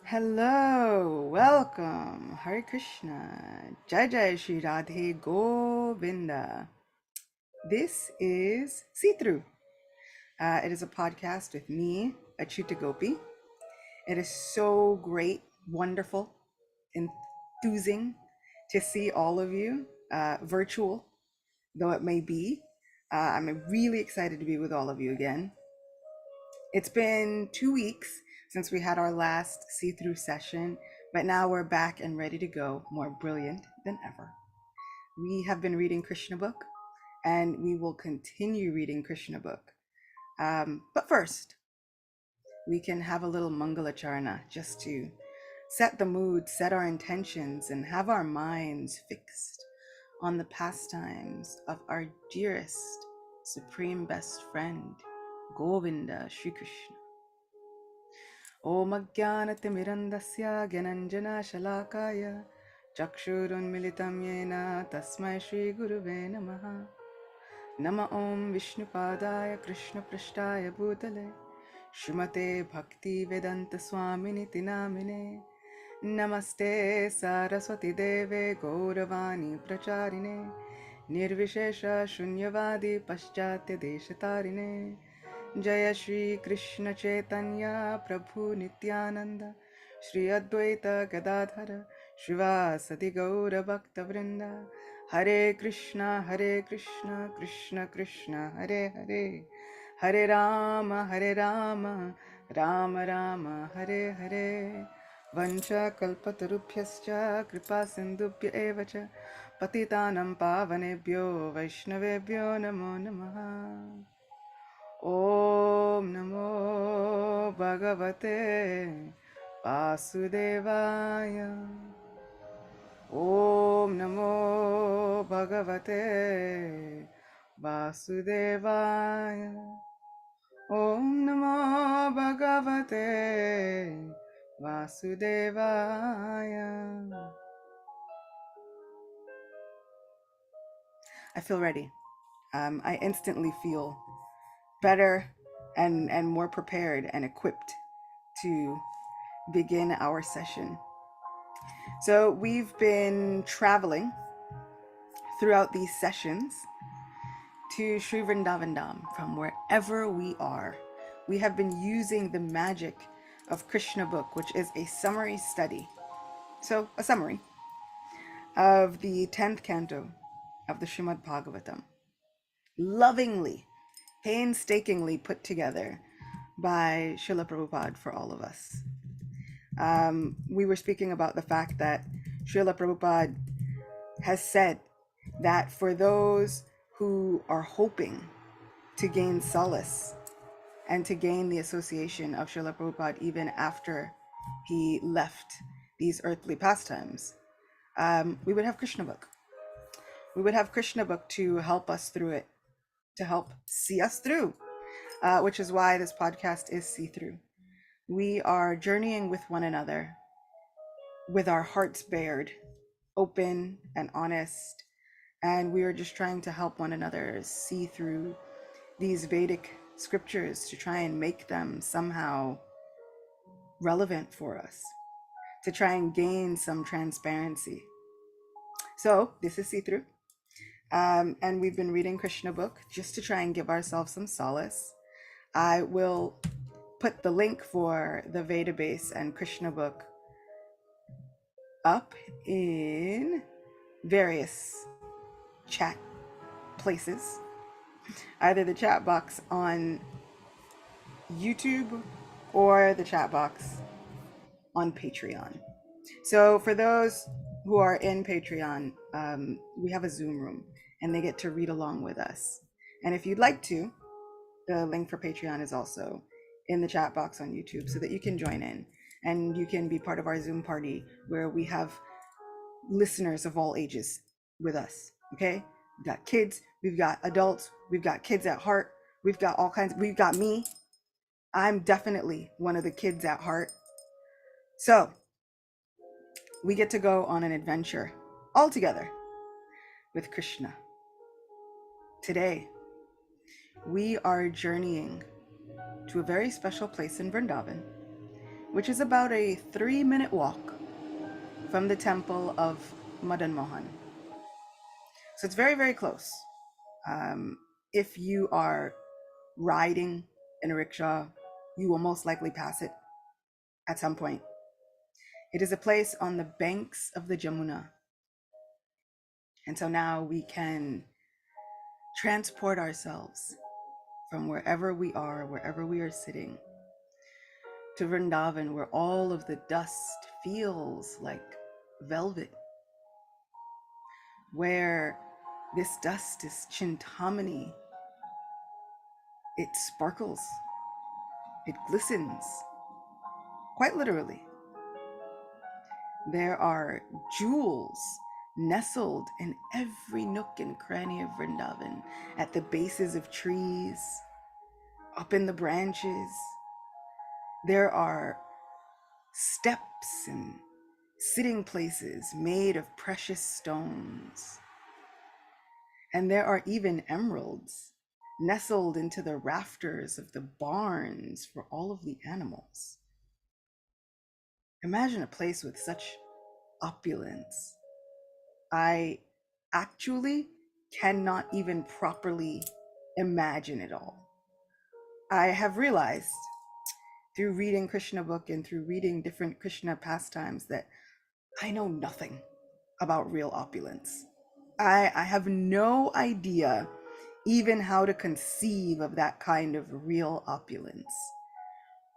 Hello, welcome, Hare Krishna, Jai Jai Shri Radhe Govinda. This is See Through. It is a podcast with me, Achyuta Gopi. It is so great, wonderful, enthusing to see all of you, virtual though it may be. I'm really excited to be with all of you again. It's been 2 weeks since we had our last see-through session, but now we're back and ready to go, more brilliant than ever. We have been reading Krishna book, and we will continue reading Krishna book. But first, we can have a little Mangalacharna just to set the mood, set our intentions, and have our minds fixed on the pastimes of our dearest, supreme best friend, Govinda Shri Krishna. Om Ajnanatimirandasya Gyananjana Chakshurunmilitam Yena Tasmai Shri Guruve Namaha. Nama Om Vishnupadaya Krishna Prashtaya Bhutale Shrimate Bhakti Vedanta Swamini Tinamine. Namaste Saraswati Deve Gauravani Pracharine Nirvishesha Shunyavadi Paschatya Deshatarine. Jaya Shri Krishna Chaitanya Prabhu Nityananda Shri Advaita Gadadhara Shivasati Gaura Bhakta Vrinda. Hare Krishna Krishna Krishna Hare Hare, Hare Rama Rama Rama Hare Hare. Vancha kalpatarubhyascha kripa sindubhya evacha patitanam pavanebhyo vaishnavebhyo namo namaha. Om Namo Bhagavate Vasudevaya. Om Namo Bhagavate Vasudevaya. Om Namo Bhagavate Vasudevaya. I feel ready. I instantly feel better and more prepared and equipped to begin our session. So we've been traveling throughout these sessions to Sri Vrindavan Dham from wherever we are. We have been using the magic of Krishna book, which is a summary study. So a summary of the 10th canto of the Srimad Bhagavatam, lovingly, painstakingly put together by Srila Prabhupada for all of us. We were speaking about the fact that Srila Prabhupada has said that for those who are hoping to gain solace and to gain the association of Srila Prabhupada even after he left these earthly pastimes, we would have Krishna book. We would have Krishna book to help us through it, to help see us through, which is why this podcast is See Through. We are journeying with one another with our hearts bared, open and honest, and we are just trying to help one another see through these Vedic scriptures to try and make them somehow relevant for us, to try and gain some transparency. So this is See Through, and we've been reading Krishna book just to try and give ourselves some solace. I will put the link for the Veda base and Krishna book up in various chat places, either the chat box on YouTube or the chat box on Patreon. So for those who are in Patreon, we have a Zoom room and they get to read along with us. And if you'd like to, the link for Patreon is also in the chat box on YouTube so that you can join in and you can be part of our Zoom party where we have listeners of all ages with us. Okay, we've got kids, we've got adults, we've got kids at heart, we've got all kinds. We've got me. I'm definitely one of the kids at heart. So we get to go on an adventure all together with Krishna. Today we are journeying to a very special place in Vrindavan, which is about a 3-minute walk from the temple of Madan Mohan. So it's very, very close. If you are riding in a rickshaw, you will most likely pass it at some point. It is a place on the banks of the Jamuna. And so now we can transport ourselves from wherever we are sitting, to Vrindavan, where all of the dust feels like velvet, where this dust is chintamani. It sparkles, it glistens, quite literally. There are jewels nestled in every nook and cranny of Vrindavan, at the bases of trees, up in the branches. There are steps and sitting places made of precious stones. And there are even emeralds nestled into the rafters of the barns for all of the animals. Imagine a place with such opulence. I actually cannot even properly imagine it all. I have realized through reading Krishna book and through reading different Krishna pastimes that I know nothing about real opulence. I have no idea even how to conceive of that kind of real opulence,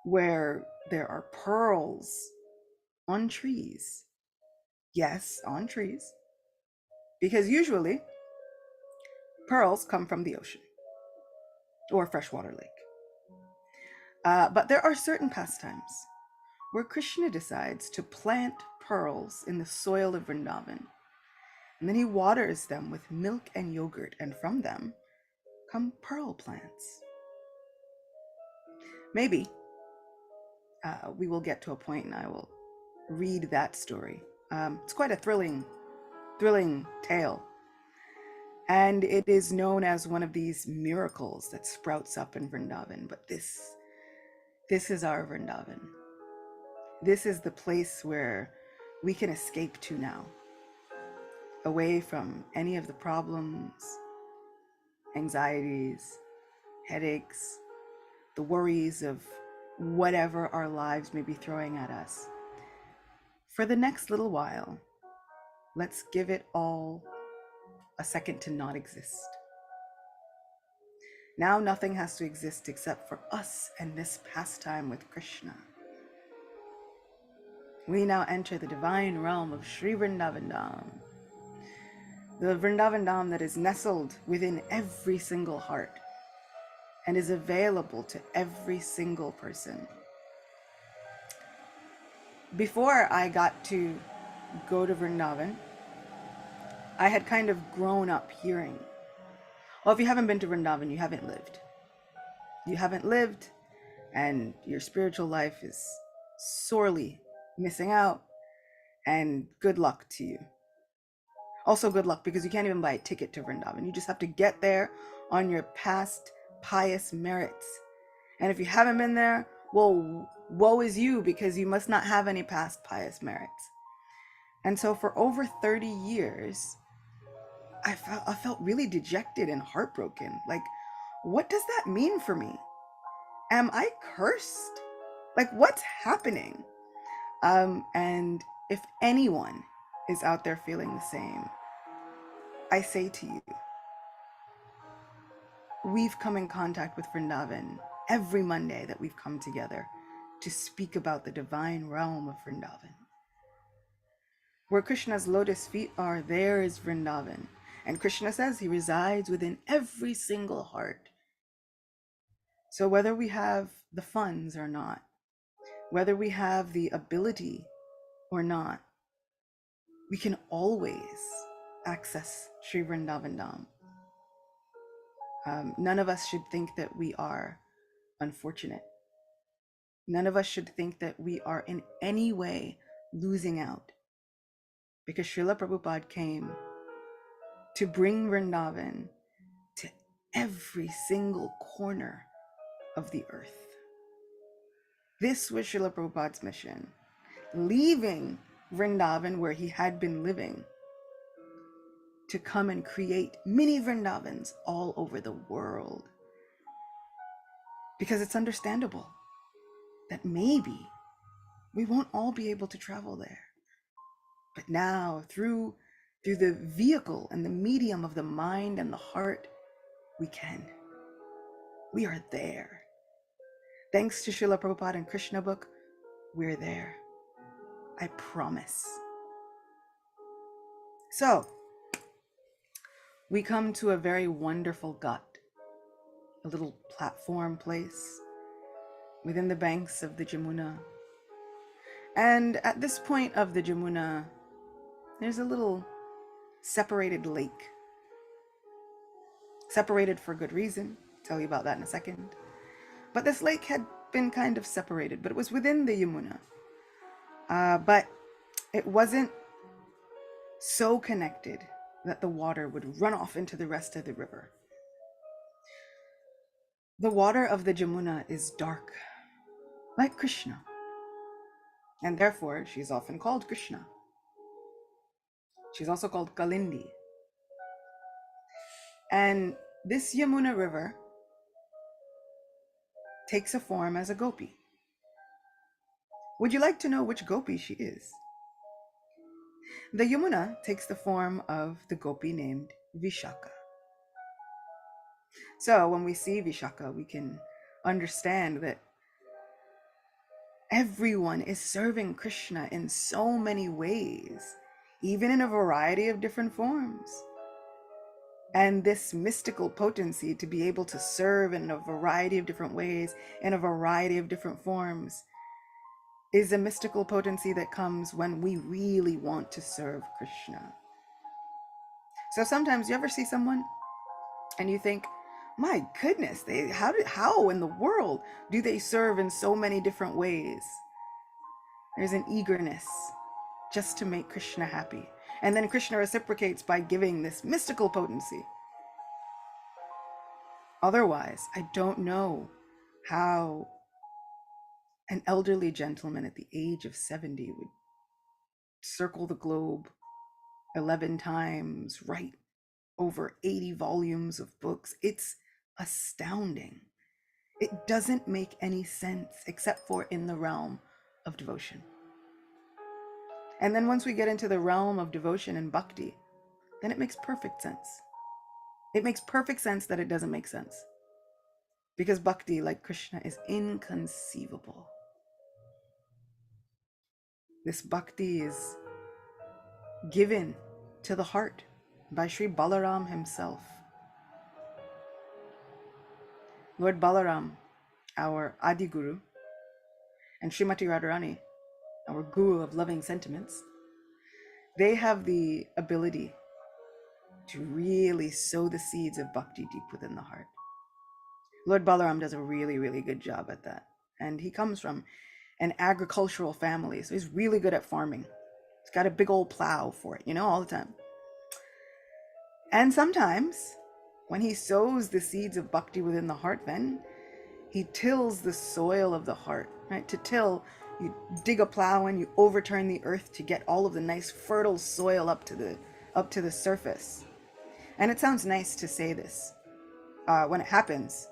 where there are pearls on trees. Yes, on trees. Because usually pearls come from the ocean or freshwater lake. But there are certain pastimes where Krishna decides to plant pearls in the soil of Vrindavan. And then he waters them with milk and yogurt, and from them come pearl plants. Maybe we will get to a point and I will read that story. It's quite a thrilling tale. And it is known as one of these miracles that sprouts up in Vrindavan. But this is our Vrindavan. This is the place where we can escape to now, away from any of the problems, anxieties, headaches, the worries of whatever our lives may be throwing at us. For the next little while, let's give it all a second to not exist. Now nothing has to exist except for us and this pastime with Krishna. We now enter the divine realm of Sri Vrindavan Dham, the Vrindavan Dham that is nestled within every single heart and is available to every single person. Before I got to go to Vrindavan, I had kind of grown up hearing, well, if you haven't been to Vrindavan, you haven't lived. You haven't lived, and your spiritual life is sorely missing out, and good luck to you. Also good luck, because you can't even buy a ticket to Vrindavan. You just have to get there on your past pious merits. And if you haven't been there, well, woe is you, because you must not have any past pious merits. And so for over 30 years, I felt really dejected and heartbroken. Like, what does that mean for me? Am I cursed? Like, what's happening? And if anyone is out there feeling the same, I say to you, we've come in contact with Vrindavan every Monday that we've come together to speak about the divine realm of Vrindavan. Where Krishna's lotus feet are, there is Vrindavan. And Krishna says he resides within every single heart. So whether we have the funds or not, whether we have the ability or not, we can always access Sri Vrindavan Dham. None of us should think that we are unfortunate. None of us should think that we are in any way losing out, because Srila Prabhupada came to bring Vrindavan to every single corner of the earth. This was Srila Prabhupada's mission, leaving Vrindavan where he had been living to come and create mini Vrindavans all over the world. Because it's understandable that maybe we won't all be able to travel there. But now, through the vehicle and the medium of the mind and the heart, we can. We are there. Thanks to Srila Prabhupada and Krishna book, we're there. I promise. So, we come to a very wonderful ghat, a little platform place within the banks of the Jamuna. And at this point of the Jamuna, there's a little separated lake. Separated for good reason. I'll tell you about that in a second. But this lake had been kind of separated, but it was within the Yamuna. But it wasn't so connected that the water would run off into the rest of the river. The water of the Jamuna is dark, like Krishna. And therefore, she's often called Krishna. She's also called Kalindi. And this Yamuna river takes a form as a gopi. Would you like to know which gopi she is? The Yamuna takes the form of the gopi named Vishaka. So when we see Vishaka, we can understand that everyone is serving Krishna in so many ways, even in a variety of different forms. And this mystical potency to be able to serve in a variety of different ways, in a variety of different forms, is a mystical potency that comes when we really want to serve Krishna. So sometimes you ever see someone and you think, my goodness, how in the world do they serve in so many different ways? There's an eagerness just to make Krishna happy. And then Krishna reciprocates by giving this mystical potency. Otherwise, I don't know how an elderly gentleman at the age of 70 would circle the globe 11 times, write over 80 volumes of books. It's astounding. It doesn't make any sense except for in the realm of devotion. And then once we get into the realm of devotion and bhakti, then it makes perfect sense. It makes perfect sense that it doesn't make sense. Because bhakti, like Krishna, is inconceivable. This bhakti is given to the heart by Sri Balaram himself. Lord Balaram, our Adi Guru, and Srimati Radharani, our Guru of loving sentiments, they have the ability to really sow the seeds of bhakti deep within the heart. Lord Balaram does a really, really good job at that. And he comes from an agricultural family, so he's really good at farming. He's got a big old plow for it, all the time. And sometimes, when he sows the seeds of bhakti within the heart, then he tills the soil of the heart, right? To till, you dig a plow and you overturn the earth to get all of the nice fertile soil up to the surface. And it sounds nice to say this. When it happens,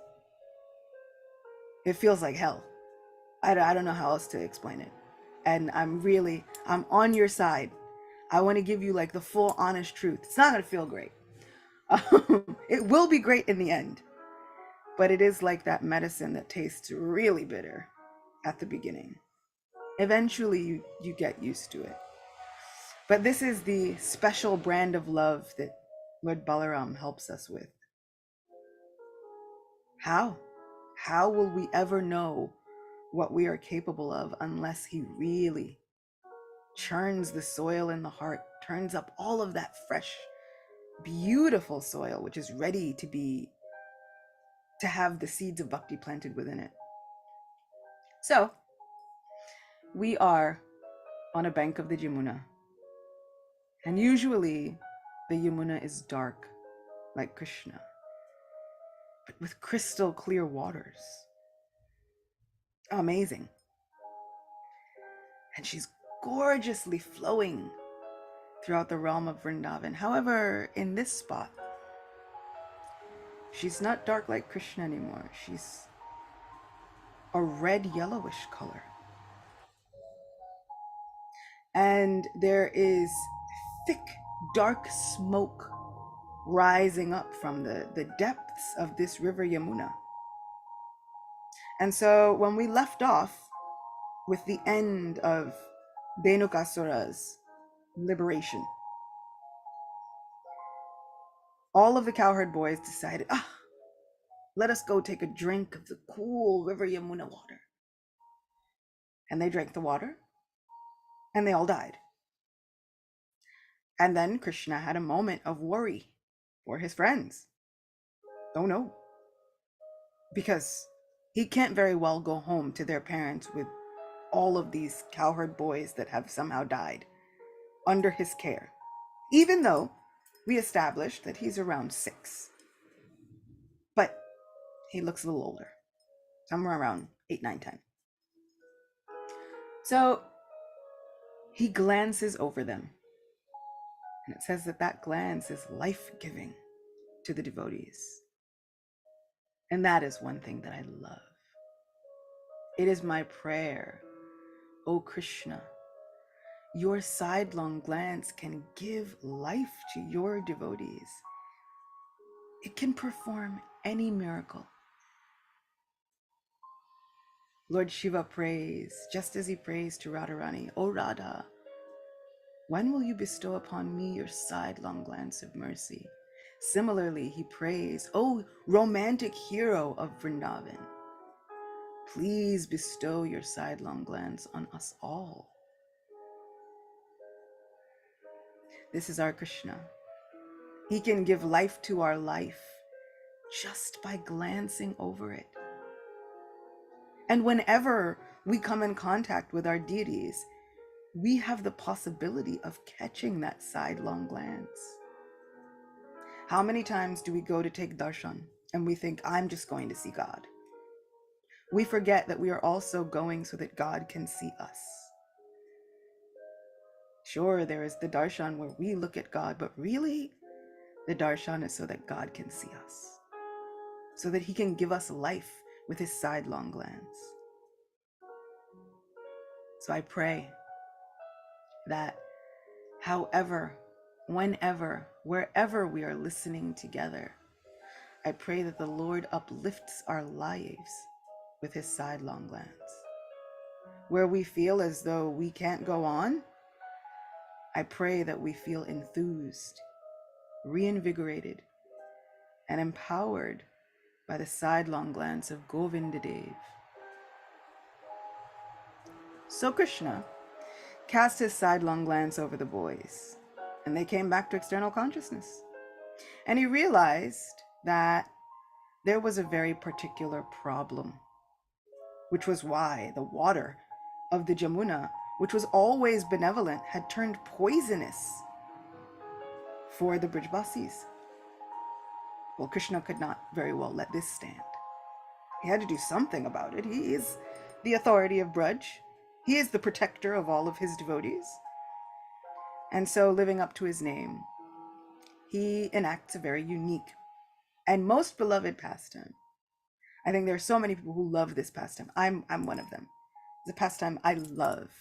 it feels like hell. I don't know how else to explain it. And I'm on your side. I want to give you like the full honest truth. It's not going to feel great. It will be great in the end. But it is like that medicine that tastes really bitter at the beginning. Eventually you get used to it. But this is the special brand of love that Lord Balaram helps us with. How? How will we ever know what we are capable of unless he really churns the soil in the heart, turns up all of that fresh, beautiful soil, which is ready to have the seeds of bhakti planted within it. So, we are on a bank of the Yamuna. And usually, the Yamuna is dark, like Krishna, but with crystal clear waters. Amazing. and she's gorgeously flowing throughout the realm of Vrindavan. However, in this spot, she's not dark like Krishna anymore. She's a red yellowish color. And there is thick, dark smoke rising up from the depths of this river Yamuna. And so when we left off with the end of Dhenukasura's liberation, all of the cowherd boys decided, let us go take a drink of the cool river Yamuna water. And they drank the water, and they all died. And then Krishna had a moment of worry for his friends. Oh no. Because he can't very well go home to their parents with all of these cowherd boys that have somehow died under his care, even though we established that he's around 6. But he looks a little older, somewhere around 8, 9, 10. So he glances over them, and it says that that glance is life-giving to the devotees. And that is one thing that I love. It is my prayer, O Krishna, your sidelong glance can give life to your devotees. It can perform any miracle. Lord Shiva prays, just as he prays to Radharani, O Radha, when will you bestow upon me your sidelong glance of mercy? Similarly, he prays, O romantic hero of Vrindavan, please bestow your sidelong glance on us all. This is our Krishna. He can give life to our life just by glancing over it. And whenever we come in contact with our deities, we have the possibility of catching that sidelong glance. How many times do we go to take darshan and we think, I'm just going to see God? We forget that we are also going so that God can see us. Sure, there is the darshan where we look at God, but really, the darshan is so that God can see us, so that he can give us life with his sidelong glance. So I pray that however, whenever, wherever we are listening together, I pray that the Lord uplifts our lives with his sidelong glance. Where we feel as though we can't go on, I pray that we feel enthused, reinvigorated, and empowered by the sidelong glance of Govindadev. So Krishna cast his sidelong glance over the boys, and they came back to external consciousness. And he realized that there was a very particular problem, which was why the water of the Jamuna, which was always benevolent, had turned poisonous for the Brijbasis. Well, Krishna could not very well let this stand. He had to do something about it. He is the authority of Braj. He is the protector of all of his devotees. And so, living up to his name, he enacts a very unique and most beloved pastime. I think there are so many people who love this pastime. I'm one of them. It's a pastime I love.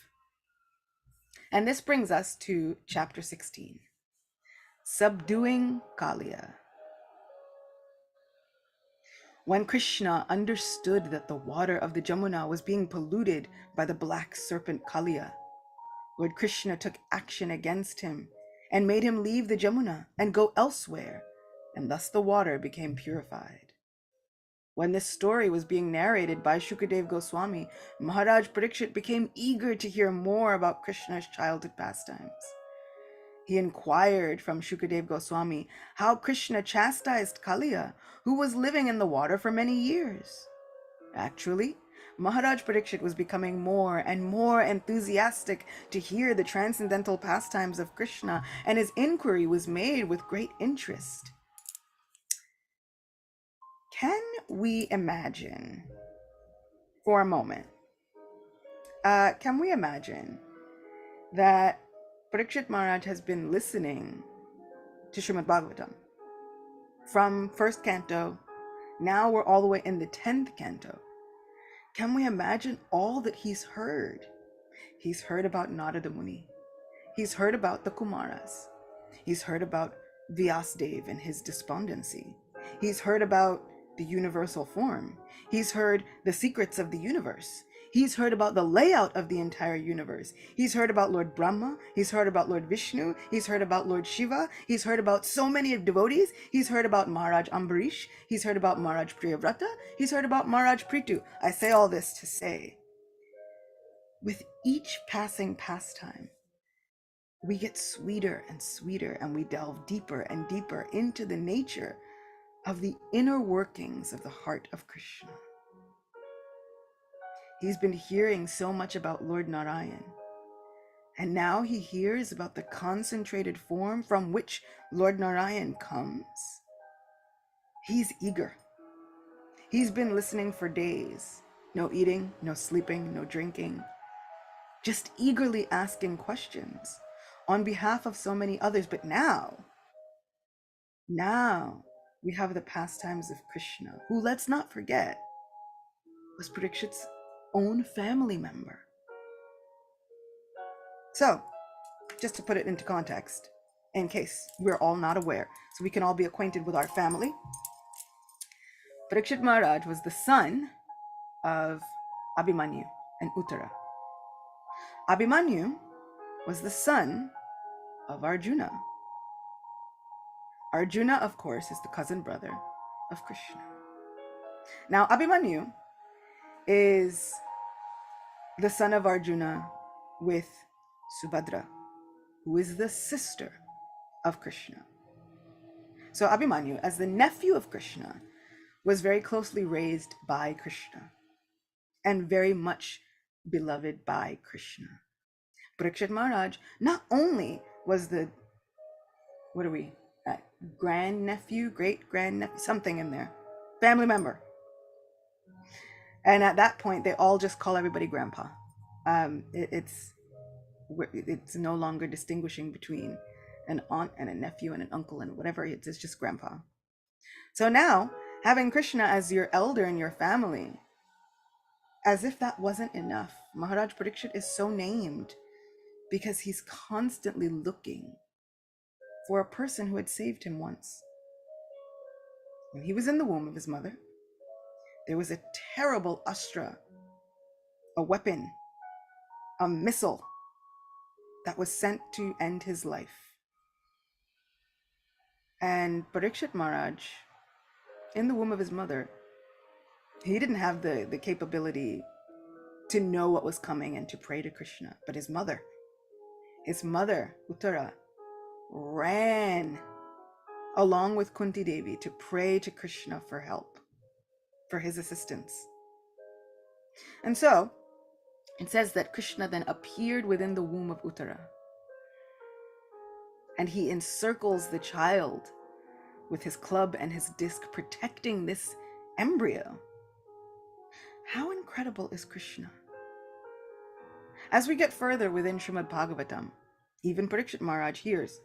And this brings us to chapter 16, Subduing Kalia. When Krishna understood that the water of the Jamuna was being polluted by the black serpent Kalia, Lord Krishna took action against him and made him leave the Jamuna and go elsewhere, and thus the water became purified. When this story was being narrated by Shukadev Goswami, Maharaj Parikshit became eager to hear more about Krishna's childhood pastimes. He inquired from Shukadev Goswami how Krishna chastised Kaliya, who was living in the water for many years. Actually, Maharaj Parikshit was becoming more and more enthusiastic to hear the transcendental pastimes of Krishna, and his inquiry was made with great interest. Can we imagine for a moment Can we imagine that Parikshit Maharaj has been listening to Srimad Bhagavatam from first canto? Now we're all the way in the 10th canto. Can we imagine all that he's heard? He's heard about Narada Muni. He's heard about the Kumaras. He's heard about Vyasdev and his despondency. He's heard about the universal form. He's heard the secrets of the universe. He's heard about the layout of the entire universe. He's heard about Lord Brahma. He's heard about Lord Vishnu. He's heard about Lord Shiva. He's heard about so many devotees. He's heard about Maharaj Ambarish. He's heard about Maharaj Priyavrata. He's heard about Maharaj Prithu. I say all this to say, with each passing pastime, we get sweeter and sweeter, and we delve deeper and deeper into the nature of the inner workings of the heart of Krishna. He's been hearing so much about Lord Narayan, and now he hears about the concentrated form from which Lord Narayan comes. He's eager. He's been listening for days. No eating, no sleeping, no drinking. Just eagerly asking questions on behalf of so many others. But now we have the pastimes of Krishna, who, let's not forget, was Parikshit's own family member. So, just to put it into context, in case we're all not aware, so we can all be acquainted with our family, Parikshit Maharaj was the son of Abhimanyu and Uttara. Abhimanyu was the son of Arjuna. Arjuna, of course, is the cousin brother of Krishna. Now, Abhimanyu is the son of Arjuna with Subhadra, who is the sister of Krishna. So Abhimanyu, as the nephew of Krishna, was very closely raised by Krishna and very much beloved by Krishna. Parikshit Maharaj not only was the, grandnephew, great-grandnephew, something in there, family member. And at that point, they all just call everybody grandpa. It's no longer distinguishing between an aunt and a nephew and an uncle and whatever. It's just grandpa. So now, having Krishna as your elder in your family, as if that wasn't enough, Maharaj Parikshit is so named because he's constantly looking for a person who had saved him once. When he was in the womb of his mother, there was a terrible astra, a weapon, a missile that was sent to end his life. And Parikshit Maharaj, in the womb of his mother, he didn't have the capability to know what was coming and to pray to Krishna. But his mother, Uttara, ran along with Kunti Devi to pray to Krishna for help, for his assistance. And so, it says that Krishna then appeared within the womb of Uttara, and he encircles the child with his club and his disc, protecting this embryo. How incredible is Krishna? As we get further within Srimad Bhagavatam, even Parikshit Maharaj hears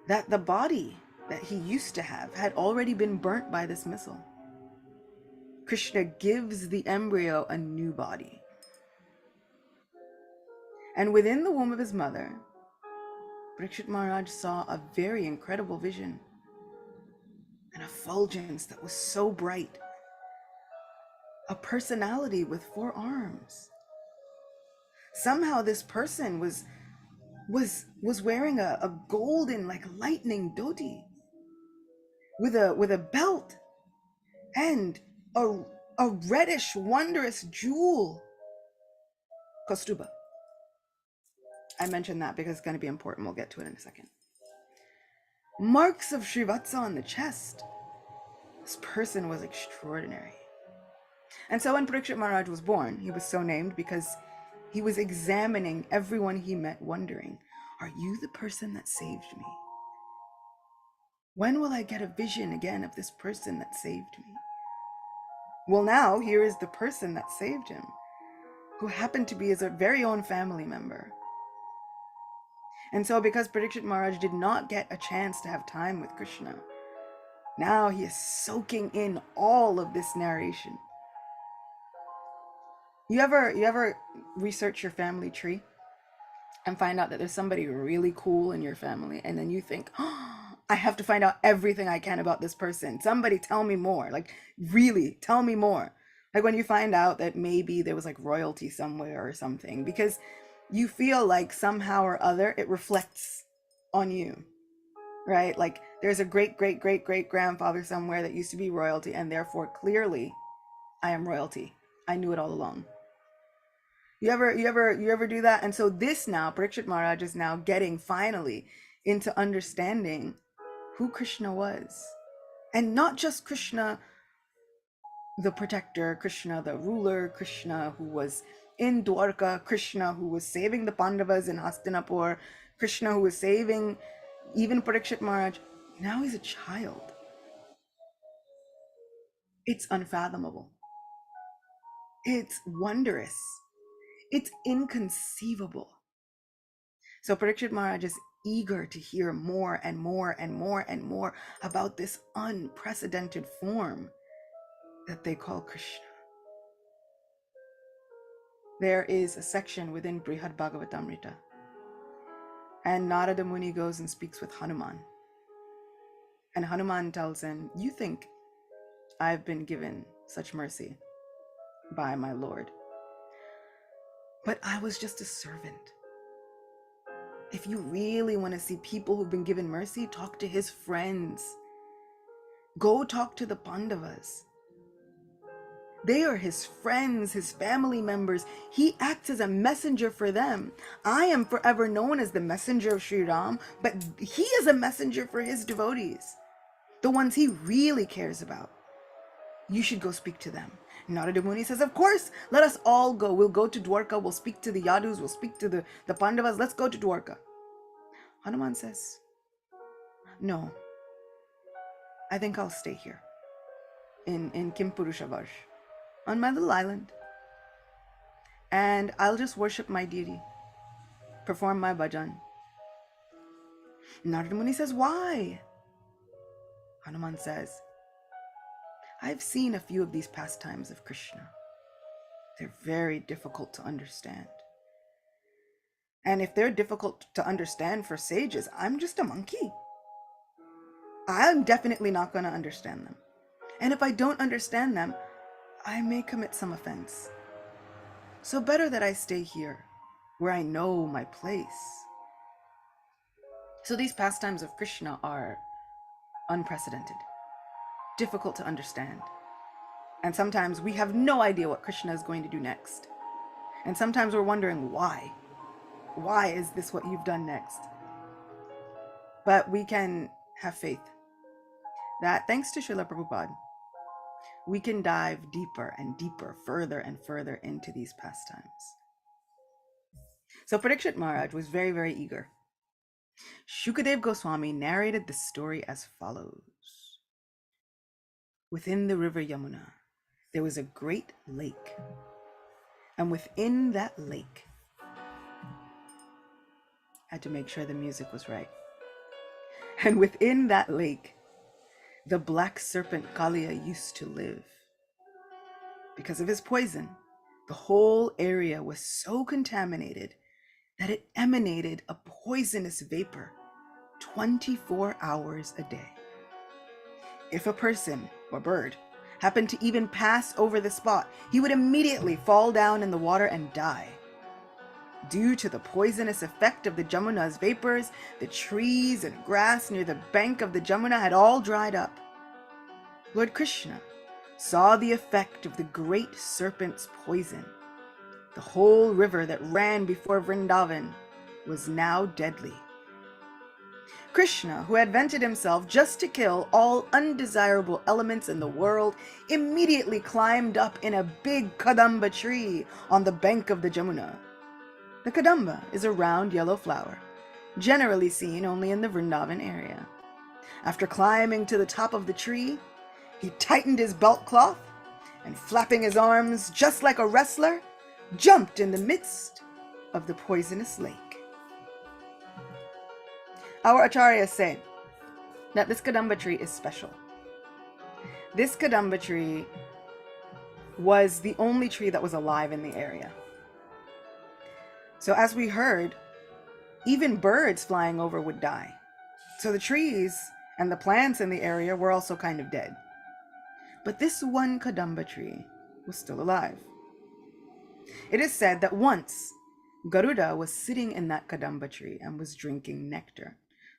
that the body that he used to have had already been burnt by this missile. Krishna gives the embryo a new body. And within the womb of his mother, Parikshit Maharaj saw a very incredible vision, an effulgence that was so bright, a personality with 4 arms. Somehow this person was wearing a golden, like lightning dhoti with a belt and a reddish, wondrous jewel, Kaustubha. I mentioned that because it's going to be important. We'll get to it in a second. Marks of Srivatsa on the chest. This person was extraordinary. And so when Parikshit Maharaj was born, he was so named because he was examining everyone he met, wondering, are you the person that saved me? When will I get a vision again of this person that saved me? Well, now here is the person that saved him. who happened to be his very own family member. And so because Parikshit Maharaj did not get a chance to have time with Krishna, now he is soaking in all of this narration. You ever research your family tree and find out that there's somebody really cool in your family, and then you think, oh, I have to find out everything I can about this person. Somebody tell me more. Like, really, tell me more. Like when you find out that maybe there was like royalty somewhere or something, because you feel like somehow or other it reflects on you, right? Like there's a great great great great grandfather somewhere that used to be royalty, and therefore clearly I am royalty. I knew it all along. You ever do that? And so this now, Parikshit Maharaj is now getting finally into understanding who Krishna was. And not just Krishna the protector, Krishna the ruler, Krishna who was in Dwarka, Krishna who was saving the Pandavas in Hastinapur, Krishna who was saving even Parikshit Maharaj. Now he's a child. It's unfathomable. It's wondrous. It's inconceivable. So Parikshit Maharaj is eager to hear more and more and more and more about this unprecedented form that they call Krishna. There is a section within Brihad Bhagavatamrita, and Narada Muni goes and speaks with Hanuman. And Hanuman tells him, you think I've been given such mercy by my Lord, but I was just a servant. If you really want to see people who've been given mercy, talk to his friends. Go talk to the Pandavas. They are his friends, his family members. He acts as a messenger for them. I am forever known as the messenger of Sri Ram, but he is a messenger for his devotees, the ones he really cares about. You should go speak to them. Narada Muni says, of course, let us all go. We'll go to Dwarka. We'll speak to the Yadus. We'll speak to the Pandavas. Let's go to Dwarka. Hanuman says, no, I think I'll stay here in Kimpurushavarsh, on my little island, and I'll just worship my deity, perform my bhajan. Narada Muni says, why? Hanuman says, I've seen a few of these pastimes of Krishna. They're very difficult to understand. And if they're difficult to understand for sages, I'm just a monkey. I'm definitely not going to understand them. And if I don't understand them, I may commit some offense. So better that I stay here, where I know my place. So these pastimes of Krishna are unprecedented, difficult to understand. And sometimes we have no idea what Krishna is going to do next. And sometimes we're wondering why. Why is this what you've done next? But we can have faith that thanks to Srila Prabhupada, we can dive deeper and deeper, further and further into these pastimes. So Parikshit Maharaj was very, very eager. Shukadev Goswami narrated the story as follows. Within the river Yamuna, there was a great lake. And within that lake, had to make sure the music was right. And within that lake, the black serpent Kalia used to live. Because of his poison, the whole area was so contaminated that it emanated a poisonous vapor 24 hours a day. If a person or bird happened to even pass over the spot, he would immediately fall down in the water and die. Due to the poisonous effect of the Jamuna's vapors, the trees and grass near the bank of the Jamuna had all dried up. Lord Krishna saw the effect of the great serpent's poison. The whole river that ran before Vrindavan was now deadly. Krishna, who had vented himself just to kill all undesirable elements in the world, immediately climbed up in a big Kadamba tree on the bank of the Jamuna. The Kadamba is a round yellow flower, generally seen only in the Vrindavan area. After climbing to the top of the tree, he tightened his belt cloth and, flapping his arms just like a wrestler, jumped in the midst of the poisonous lake. Our acharyas say that this Kadamba tree is special. This Kadamba tree was the only tree that was alive in the area. So as we heard, even birds flying over would die. So the trees and the plants in the area were also kind of dead. But this one Kadamba tree was still alive. It is said that once Garuda was sitting in that Kadamba tree and was drinking nectar.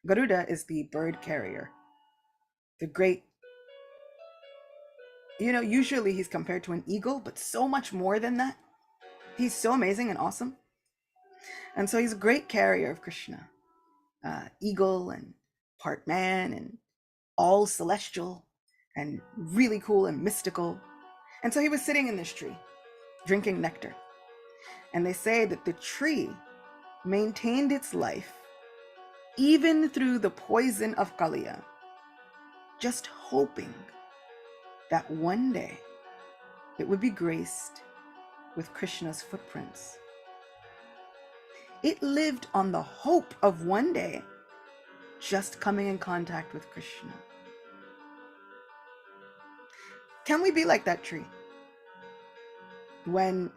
Garuda is the bird carrier, the great, usually he's compared to an eagle, but so much more than that. He's so amazing and awesome. And so he's a great carrier of Krishna, eagle and part man and all celestial and really cool and mystical. And so he was sitting in this tree, drinking nectar. And they say that the tree maintained its life even through the poison of Kaliya, just hoping that one day it would be graced with Krishna's footprints. It lived on the hope of one day just coming in contact with Krishna. Can we be like that tree? When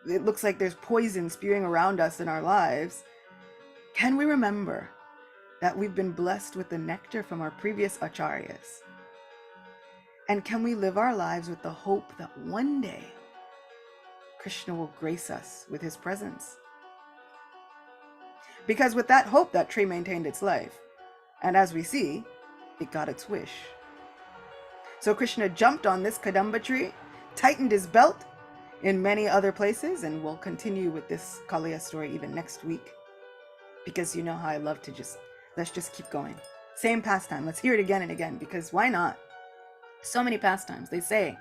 it looks like there's poison spewing around us in our lives, can we remember that we've been blessed with the nectar from our previous acharyas? And can we live our lives with the hope that one day Krishna will grace us with his presence? Because with that hope, that tree maintained its life. And as we see, it got its wish. So Krishna jumped on this Kadamba tree, tightened his belt in many other places, and we'll continue with this Kalia story even next week. Because you know how I love to let's just keep going. Same pastime, let's hear it again and again, because why not? So many pastimes. They say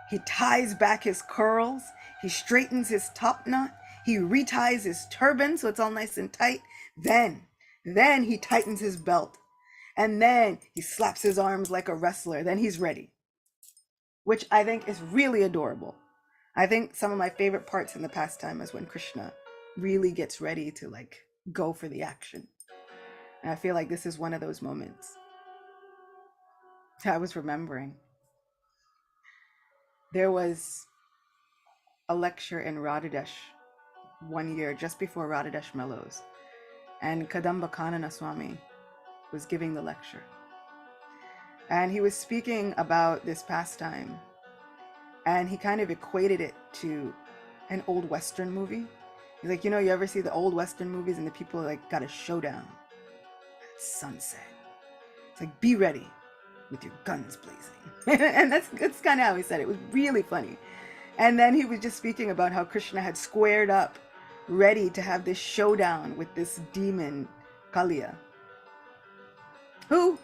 he ties back his curls, he straightens his top knot, he reties his turban so it's all nice and tight. Then he tightens his belt. And then he slaps his arms like a wrestler. Then he's ready. Which I think is really adorable. I think some of my favorite parts in the pastime is when Krishna really gets ready to go for the action. And I feel like this is one of those moments. I was remembering. There was a lecture in Radhadesh one year, just before Radhadesh Mellows. And Kadamba Kanana Swami was giving the lecture. And he was speaking about this pastime. And he kind of equated it to an old Western movie. He's like, you ever see the old Western movies and the people got a showdown at sunset? It's like, be ready with your guns blazing. And that's kind of how he said it. It was really funny. And then he was just speaking about how Krishna had squared up, ready to have this showdown with this demon, Kalia, who,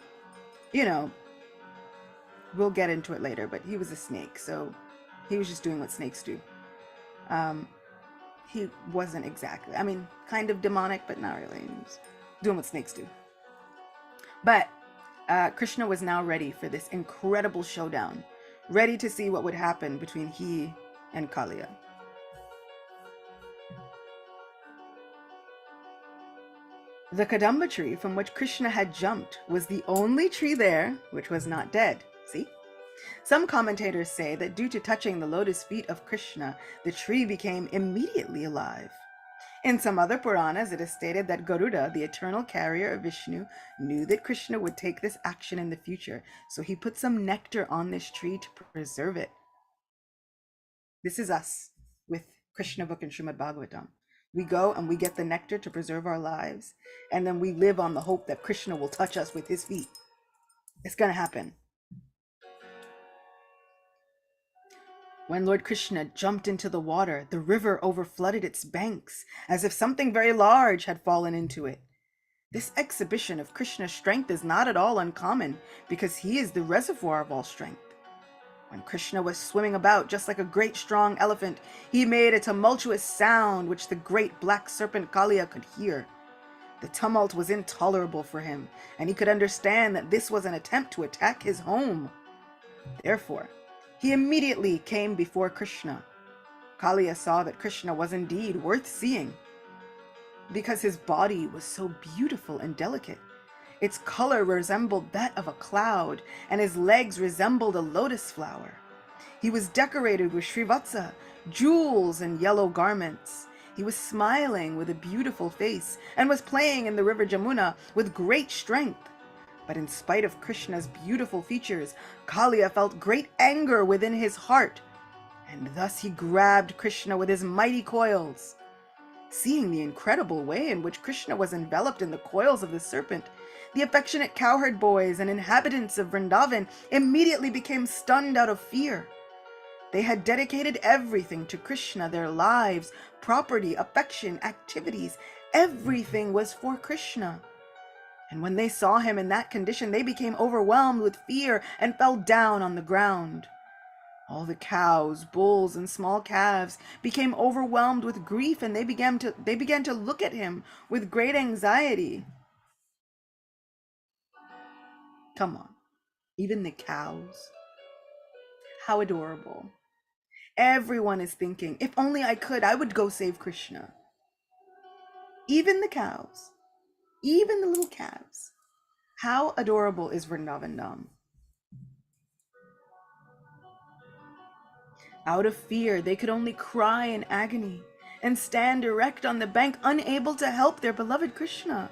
we'll get into it later, but he was a snake, so he was just doing what snakes do. He wasn't exactly, kind of demonic, but not really. He was doing what snakes do. But Krishna was now ready for this incredible showdown, ready to see what would happen between he and Kalia. The Kadamba tree from which Krishna had jumped was the only tree there which was not dead. See? Some commentators say that due to touching the lotus feet of Krishna, the tree became immediately alive. In some other Puranas, it is stated that Garuda, the eternal carrier of Vishnu, knew that Krishna would take this action in the future, so he put some nectar on this tree to preserve it. This is us with Krishna book and Srimad Bhagavatam. We go and we get the nectar to preserve our lives, and then we live on the hope that Krishna will touch us with his feet. It's going to happen. When Lord Krishna jumped into the water, the river overflooded its banks, as if something very large had fallen into it. This exhibition of Krishna's strength is not at all uncommon, because he is the reservoir of all strength. When Krishna was swimming about just like a great strong elephant, he made a tumultuous sound which the great black serpent Kalia could hear. The tumult was intolerable for him, and he could understand that this was an attempt to attack his home. Therefore, he immediately came before Krishna. Kalia saw that Krishna was indeed worth seeing because his body was so beautiful and delicate. Its color resembled that of a cloud, and his legs resembled a lotus flower. He was decorated with Srivatsa, jewels, and yellow garments. He was smiling with a beautiful face and was playing in the river Jamuna with great strength. But in spite of Krishna's beautiful features, Kalia felt great anger within his heart, and thus he grabbed Krishna with his mighty coils. Seeing the incredible way in which Krishna was enveloped in the coils of the serpent, the affectionate cowherd boys and inhabitants of Vrindavan immediately became stunned out of fear. They had dedicated everything to Krishna, their lives, property, affection, activities. Everything was for Krishna. And when they saw him in that condition, they became overwhelmed with fear and fell down on the ground. All the cows, bulls, and small calves became overwhelmed with grief, and they began to look at him with great anxiety. Come on, even the cows. How adorable. Everyone is thinking, if only I could, I would go save Krishna. Even the cows, even the little calves. How adorable is Vrindavan Dham? Out of fear, they could only cry in agony and stand erect on the bank, unable to help their beloved Krishna.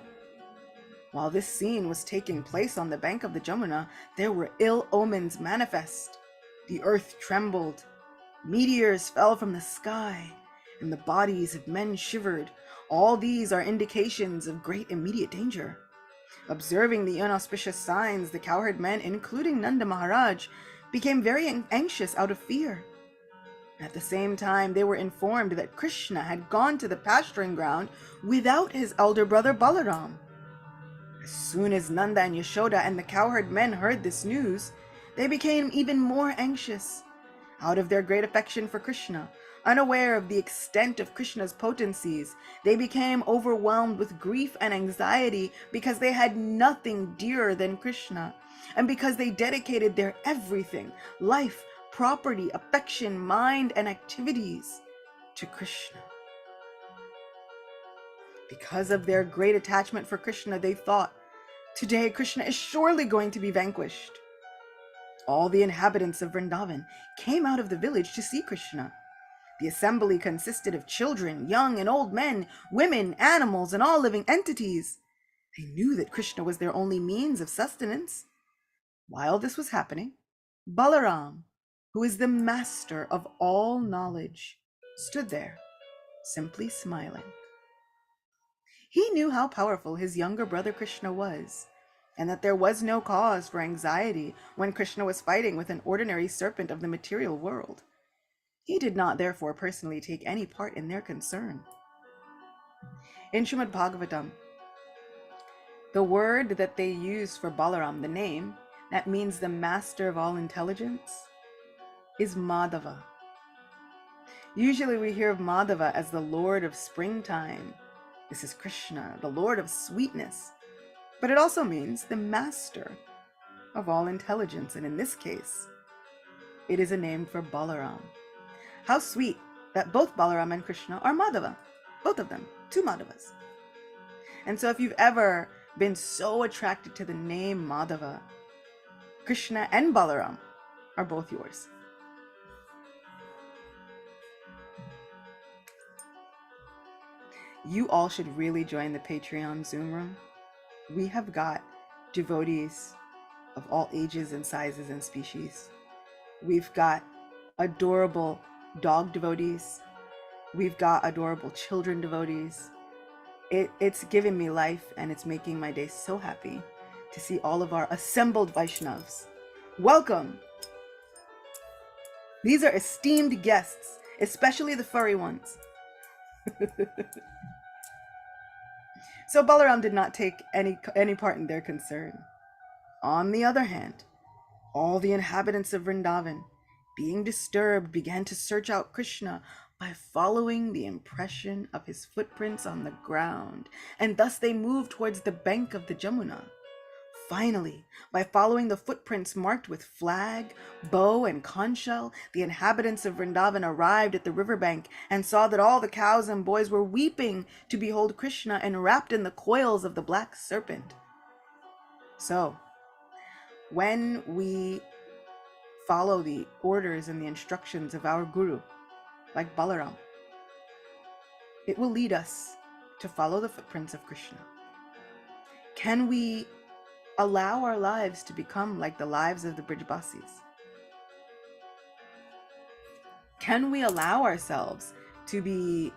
While this scene was taking place on the bank of the Jamuna, there were ill omens manifest. The earth trembled, meteors fell from the sky, and the bodies of men shivered. All these are indications of great immediate danger. Observing the inauspicious signs, the cowherd men, including Nanda Maharaj, became very anxious out of fear. At the same time, they were informed that Krishna had gone to the pasturing ground without his elder brother Balaram. As soon as Nanda and Yashoda and the cowherd men heard this news, they became even more anxious. Out of their great affection for Krishna, unaware of the extent of Krishna's potencies, they became overwhelmed with grief and anxiety because they had nothing dearer than Krishna, and because they dedicated their everything, life, property, affection, mind, and activities to Krishna. Because of their great attachment for Krishna, they thought, today Krishna is surely going to be vanquished. All the inhabitants of Vrindavan came out of the village to see Krishna. The assembly consisted of children, young and old men, women, animals, and all living entities. They knew that Krishna was their only means of sustenance. While this was happening, Balaram, who is the master of all knowledge, stood there, simply smiling. He knew how powerful his younger brother Krishna was, and that there was no cause for anxiety when Krishna was fighting with an ordinary serpent of the material world. He did not therefore personally take any part in their concern. In Srimad Bhagavatam, the word that they use for Balaram, the name, that means the master of all intelligence, is Madhava. Usually we hear of Madhava as the Lord of springtime. This is Krishna, the Lord of sweetness. But it also means the master of all intelligence, and in this case, it is a name for Balaram. How sweet that both Balaram and Krishna are Madhava, both of them, two Madhavas. And so if you've ever been so attracted to the name Madhava, Krishna and Balaram are both yours. You all should really join the Patreon Zoom room. We have got devotees of all ages and sizes and species. We've got adorable dog devotees. We've got adorable children devotees. It's giving me life, and it's making my day so happy to see all of our assembled Vaishnavs. Welcome! These are esteemed guests, especially the furry ones. So Balaram did not take any part in their concern. On the other hand, all the inhabitants of Vrindavan, being disturbed, began to search out Krishna by following the impression of his footprints on the ground, and thus they moved towards the bank of the Jamuna. Finally, by following the footprints marked with flag, bow, and conch shell, the inhabitants of Vrindavan arrived at the riverbank and saw that all the cows and boys were weeping to behold Krishna enwrapped in the coils of the black serpent. So, when we follow the orders and the instructions of our Guru, like Balaram, it will lead us to follow the footprints of Krishna. Can we allow our lives to become like the lives of the Brijbasis? Can we allow ourselves to be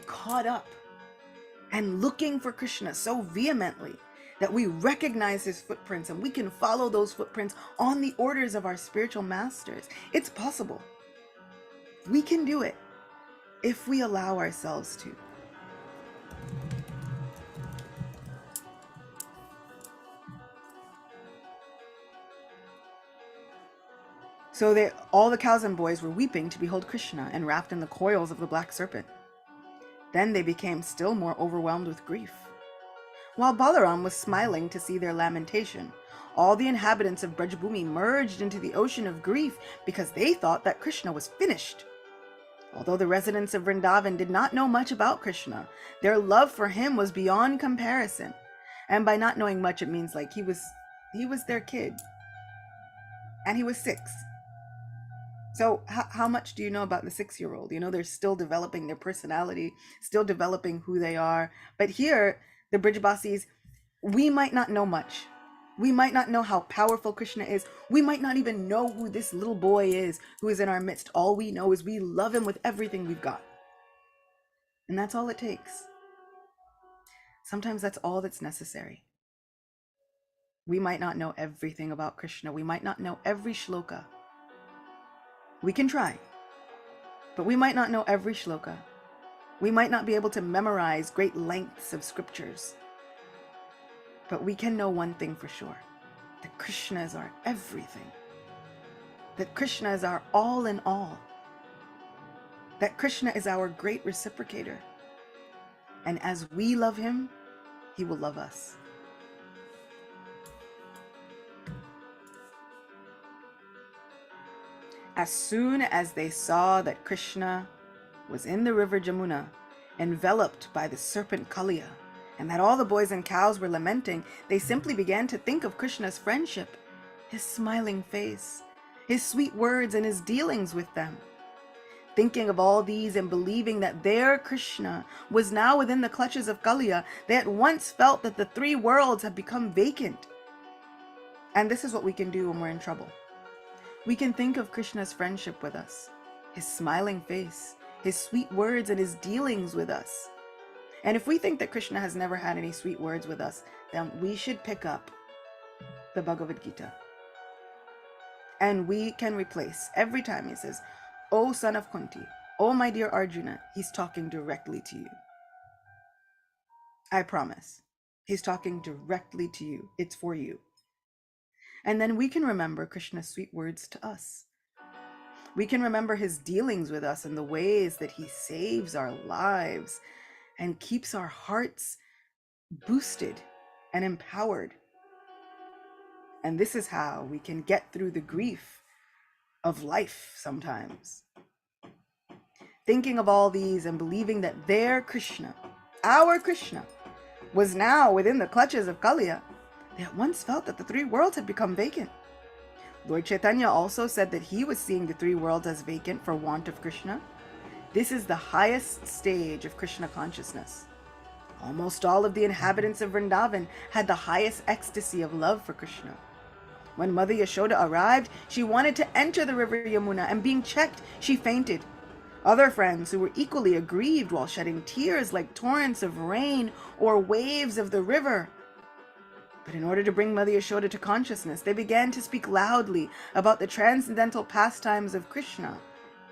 caught up and looking for Krishna so vehemently that we recognize his footprints and we can follow those footprints on the orders of our spiritual masters? It's possible. We can do it if we allow ourselves to. So all the cows and boys were weeping to behold Krishna enwrapped in the coils of the black serpent. Then they became still more overwhelmed with grief. While Balaram was smiling to see their lamentation, all the inhabitants of Brajbhumi merged into the ocean of grief because they thought that Krishna was finished. Although the residents of Vrindavan did not know much about Krishna, their love for him was beyond comparison. And by not knowing much, it means like he was their kid. And he was 6. So how much do you know about the 6-year-old? They're still developing their personality, still developing who they are. But here, the Brijbasis, we might not know much. We might not know how powerful Krishna is. We might not even know who this little boy is who is in our midst. All we know is we love him with everything we've got. And that's all it takes. Sometimes that's all that's necessary. We might not know everything about Krishna. We might not know every shloka. We can try, but we might not know every shloka. We might not be able to memorize great lengths of scriptures. But we can know one thing for sure, that Krishna is our everything. That Krishna is our all in all. That Krishna is our great reciprocator. And as we love him, he will love us. As soon as they saw that Krishna was in the river Jamuna, enveloped by the serpent Kaliya, and that all the boys and cows were lamenting, they simply began to think of Krishna's friendship, his smiling face, his sweet words, and his dealings with them. Thinking of all these and believing that their Krishna was now within the clutches of Kalia, they at once felt that the 3 worlds had become vacant. And this is what we can do when we're in trouble. We can think of Krishna's friendship with us, his smiling face, his sweet words, and his dealings with us. And if we think that Krishna has never had any sweet words with us, then we should pick up the Bhagavad Gita. And we can replace every time he says, "Oh son of Kunti, oh my dear Arjuna," he's talking directly to you. I promise. He's talking directly to you. It's for you. And then we can remember Krishna's sweet words to us. We can remember his dealings with us and the ways that he saves our lives and keeps our hearts boosted and empowered. And this is how we can get through the grief of life sometimes. Thinking of all these and believing that their Krishna, our Krishna, was now within the clutches of Kalia, they at once felt that the 3 worlds had become vacant. Lord Chaitanya also said that he was seeing the 3 worlds as vacant for want of Krishna. This is the highest stage of Krishna consciousness. Almost all of the inhabitants of Vrindavan had the highest ecstasy of love for Krishna. When Mother Yashoda arrived, she wanted to enter the river Yamuna, and being checked, she fainted. Other friends who were equally aggrieved while shedding tears like torrents of rain or waves of the river. But in order to bring Mother Yashoda to consciousness, they began to speak loudly about the transcendental pastimes of Krishna.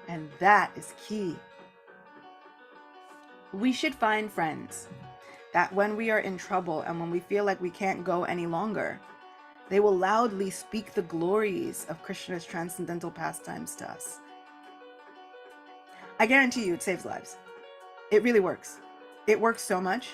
And that is key. We should find friends that when we are in trouble and when we feel like we can't go any longer, they will loudly speak the glories of Krishna's transcendental pastimes to us. I guarantee you it saves lives. It really works. It works so much.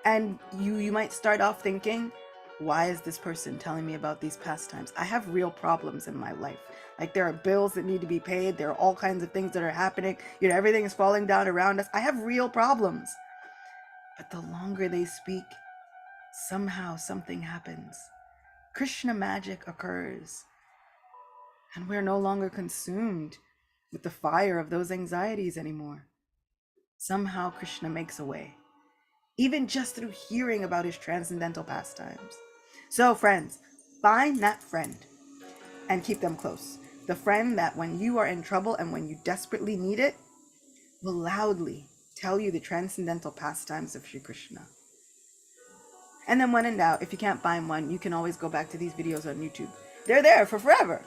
And you might start off thinking, Why is this person telling me about these pastimes? I have real problems in my life. Like, there are bills that need to be paid. There are all kinds of things that are happening. Everything is falling down around us. I have real problems. But the longer they speak, somehow something happens. Krishna magic occurs. And we're no longer consumed with the fire of those anxieties anymore. Somehow Krishna makes a way, even just through hearing about his transcendental pastimes. So friends, find that friend and keep them close. The friend that when you are in trouble and when you desperately need it, will loudly tell you the transcendental pastimes of Sri Krishna. And then when in doubt, if you can't find one, you can always go back to these videos on YouTube. They're there for forever.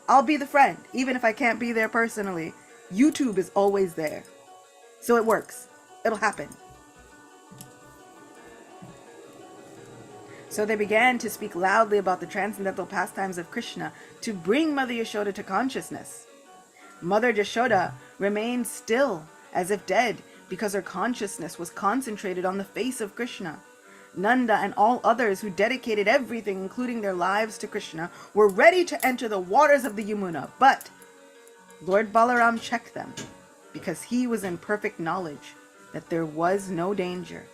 I'll be the friend, even if I can't be there personally. YouTube is always there. So it works. It'll happen. So they began to speak loudly about the transcendental pastimes of Krishna to bring Mother Yashoda to consciousness. Mother Yashoda remained still, as if dead, because her consciousness was concentrated on the face of Krishna. Nanda and all others who dedicated everything, including their lives, to Krishna, were ready to enter the waters of the Yamuna, but Lord Balaram checked them, because he was in perfect knowledge that there was no danger.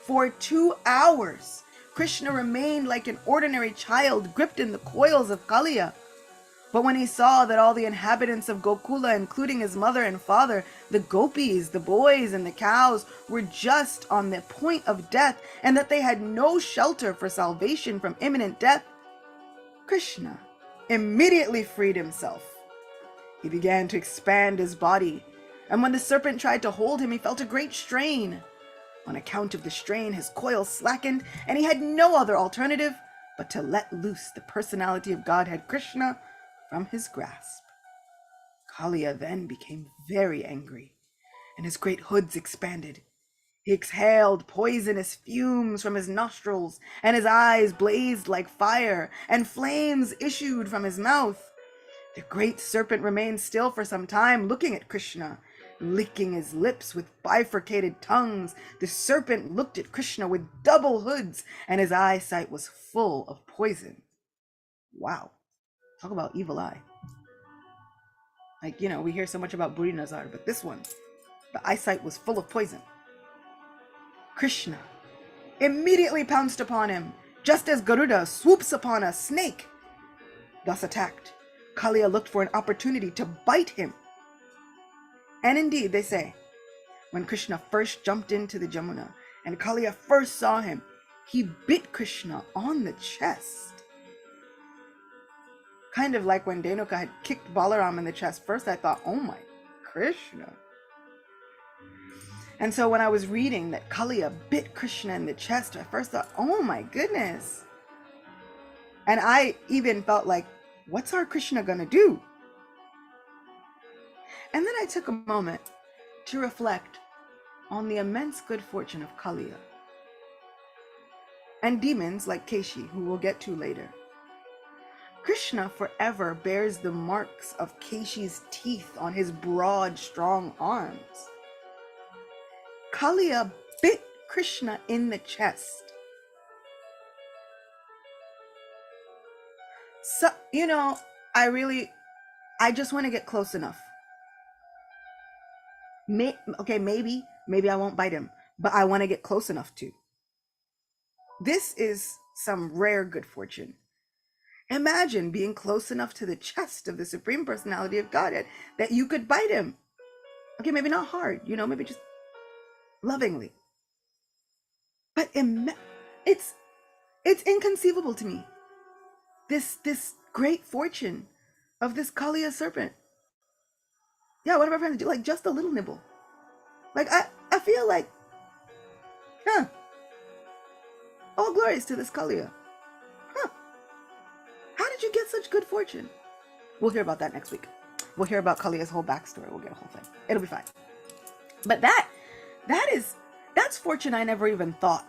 For 2 hours, Krishna remained like an ordinary child gripped in the coils of Kaliya. But when he saw that all the inhabitants of Gokula, including his mother and father, the gopis, the boys, and the cows, were just on the point of death, and that they had no shelter for salvation from imminent death, Krishna immediately freed himself. He began to expand his body, and when the serpent tried to hold him, he felt a great strain. On account of the strain, his coils slackened, and he had no other alternative but to let loose the personality of Godhead Krishna from his grasp. Kalia then became very angry, and his great hoods expanded. He exhaled poisonous fumes from his nostrils, and his eyes blazed like fire, and flames issued from his mouth. The great serpent remained still for some time, looking at Krishna, licking his lips with bifurcated tongues. The serpent looked at Krishna with double hoods, and his eyesight was full of poison. Wow. Talk about evil eye. Like, we hear so much about Buri Nazar, but this one, the eyesight was full of poison. Krishna immediately pounced upon him, just as Garuda swoops upon a snake. Thus attacked, Kalia looked for an opportunity to bite him. And indeed, they say, when Krishna first jumped into the Jamuna and Kalia first saw him, he bit Krishna on the chest. Kind of like when Denuka had kicked Balaram in the chest. First I thought, oh my, Krishna. And so when I was reading that Kalia bit Krishna in the chest, I first thought, oh my goodness. And I even felt like, what's our Krishna gonna do? And then I took a moment to reflect on the immense good fortune of Kalia and demons like Keshi, who we'll get to later. Krishna forever bears the marks of Keshi's teeth on his broad, strong arms. Kalia bit Krishna in the chest. So, I just want to get close enough. Maybe I won't bite him, but I want to get close enough to. This is some rare good fortune. Imagine being close enough to the chest of the Supreme Personality of Godhead that you could bite him. Okay, maybe not hard, maybe just lovingly. But it's inconceivable to me. This great fortune of this Kaliya serpent. Yeah, one of my friends do like just a little nibble. Like I feel like, all glories to this Kaliya. How did you get such good fortune? We'll hear about that next week. We'll hear about Kaliya's whole backstory. We'll get a whole thing. It'll be fine. But that's fortune I never even thought.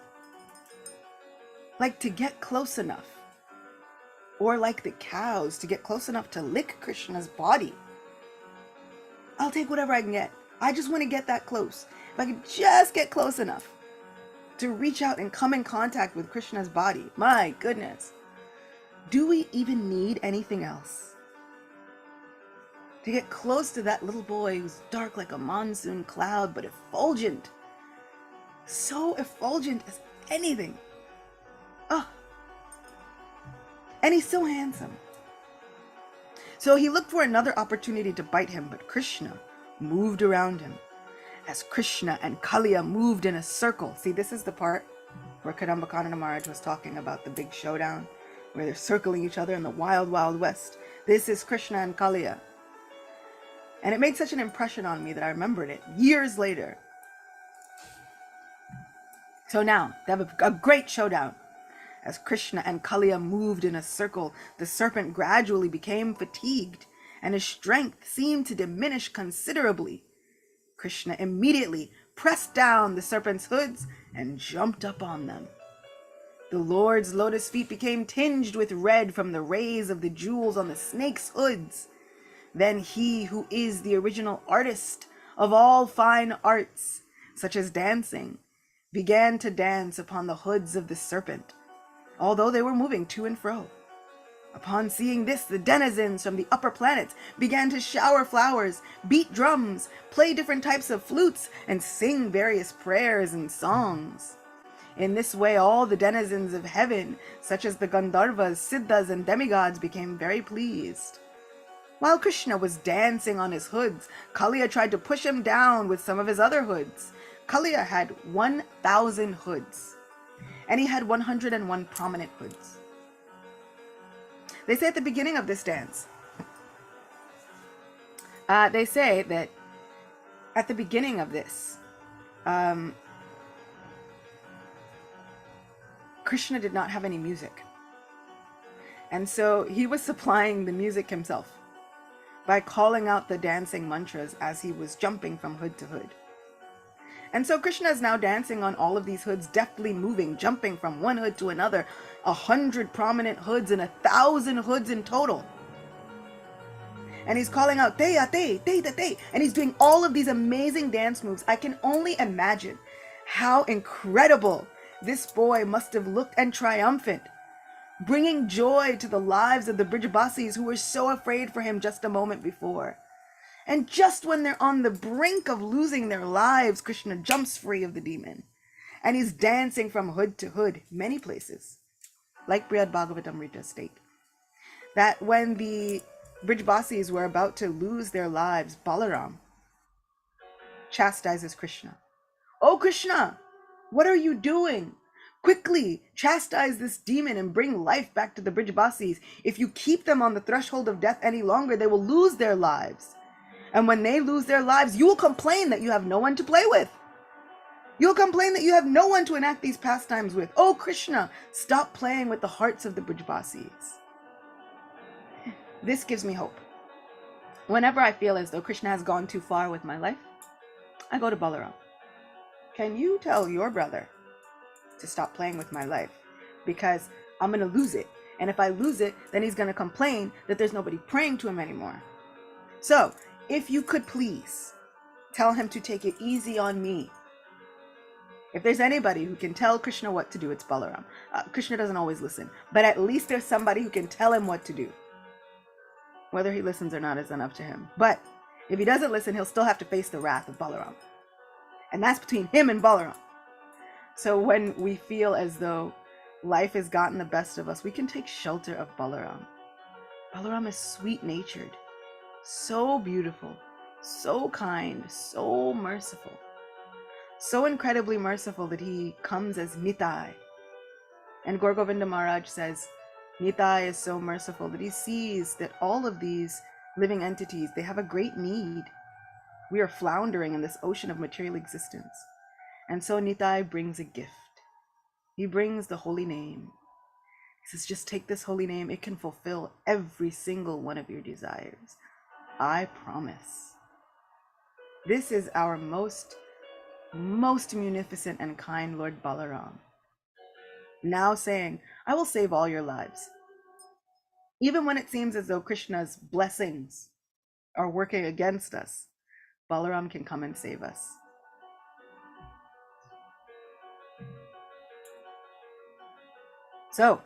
Like to get close enough. Or like the cows, to get close enough to lick Krishna's body. I'll take whatever I can get. I just want to get that close. If I can just get close enough. to reach out and come in contact with Krishna's body. My goodness. Do we even need anything else? To get close to that little boy who's dark like a monsoon cloud, but effulgent. So effulgent as anything. Oh. And he's so handsome. So he looked for another opportunity to bite him, but Krishna moved around him. As Krishna and Kaliya moved in a circle. See, this is the part where Kadamba Maharaj was talking about the big showdown, where they're circling each other in the wild, wild west. This is Krishna and Kaliya. And it made such an impression on me that I remembered it years later. So now, they have a great showdown. As Krishna and Kaliya moved in a circle, the serpent gradually became fatigued, and his strength seemed to diminish considerably. Krishna immediately pressed down the serpent's hoods and jumped up on them. The Lord's lotus feet became tinged with red from the rays of the jewels on the snake's hoods. Then he who is the original artist of all fine arts, such as dancing, began to dance upon the hoods of the serpent, although they were moving to and fro. Upon seeing this, the denizens from the upper planets began to shower flowers, beat drums, play different types of flutes, and sing various prayers and songs. In this way, all the denizens of heaven, such as the Gandharvas, Siddhas, and demigods, became very pleased. While Krishna was dancing on his hoods, Kaliya tried to push him down with some of his other hoods. Kaliya had 1,000 hoods, and he had 101 prominent hoods. They say at the beginning of this dance, they say that at the beginning of this, Krishna did not have any music. And so he was supplying the music himself by calling out the dancing mantras as he was jumping from hood to hood. And so Krishna is now dancing on all of these hoods, deftly moving, jumping from one hood to another, 100 prominent hoods and 1,000 hoods in total. And he's calling out, Teya, te, te, te, te. And he's doing all of these amazing dance moves. I can only imagine how incredible this boy must have looked and triumphant, bringing joy to the lives of the Brijabasis who were so afraid for him just a moment before. And just when they're on the brink of losing their lives, Krishna jumps free of the demon. And he's dancing from hood to hood, many places. Like Brihad Bhagavatamrita state, that when the Brijabasis were about to lose their lives, Balaram chastises Krishna. Oh Krishna, what are you doing? Quickly chastise this demon and bring life back to the Brijabasis. If you keep them on the threshold of death any longer, they will lose their lives. And when they lose their lives, you will complain that you have no one to play with. You'll complain that you have no one to enact these pastimes with. Oh, Krishna, stop playing with the hearts of the Brijabasis. This gives me hope. Whenever I feel as though Krishna has gone too far with my life, I go to Balaram. Can you tell your brother to stop playing with my life? Because I'm going to lose it. And if I lose it, then he's going to complain that there's nobody praying to him anymore. So, if you could please tell him to take it easy on me. If there's anybody who can tell Krishna what to do, it's Balaram. Krishna doesn't always listen, but at least there's somebody who can tell him what to do. Whether he listens or not is up to him. But if he doesn't listen, he'll still have to face the wrath of Balaram. And that's between him and Balaram. So when we feel as though life has gotten the best of us, we can take shelter of Balaram. Balaram is sweet-natured, so beautiful, so kind, so merciful. So incredibly merciful that he comes as Nitai. And Gaur Govinda Maharaj says, Nitai is so merciful that he sees that all of these living entities, they have a great need. We are floundering in this ocean of material existence. And so Nitai brings a gift. He brings the holy name. He says, just take this holy name. It can fulfill every single one of your desires. I promise. This is our most munificent and kind Lord Balaram, now saying, I will save all your lives. Even when it seems as though Krishna's blessings are working against us, Balaram can come and save us. So,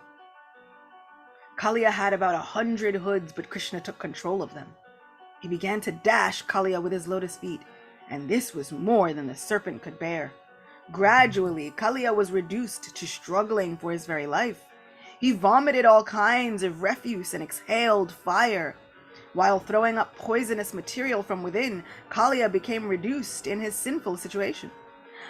Kalia had about 100 hoods, but Krishna took control of them. He began to dash Kalia with his lotus feet, and this was more than the serpent could bear. Gradually, Kalia was reduced to struggling for his very life. He vomited all kinds of refuse and exhaled fire. While throwing up poisonous material from within, Kalia became reduced in his sinful situation.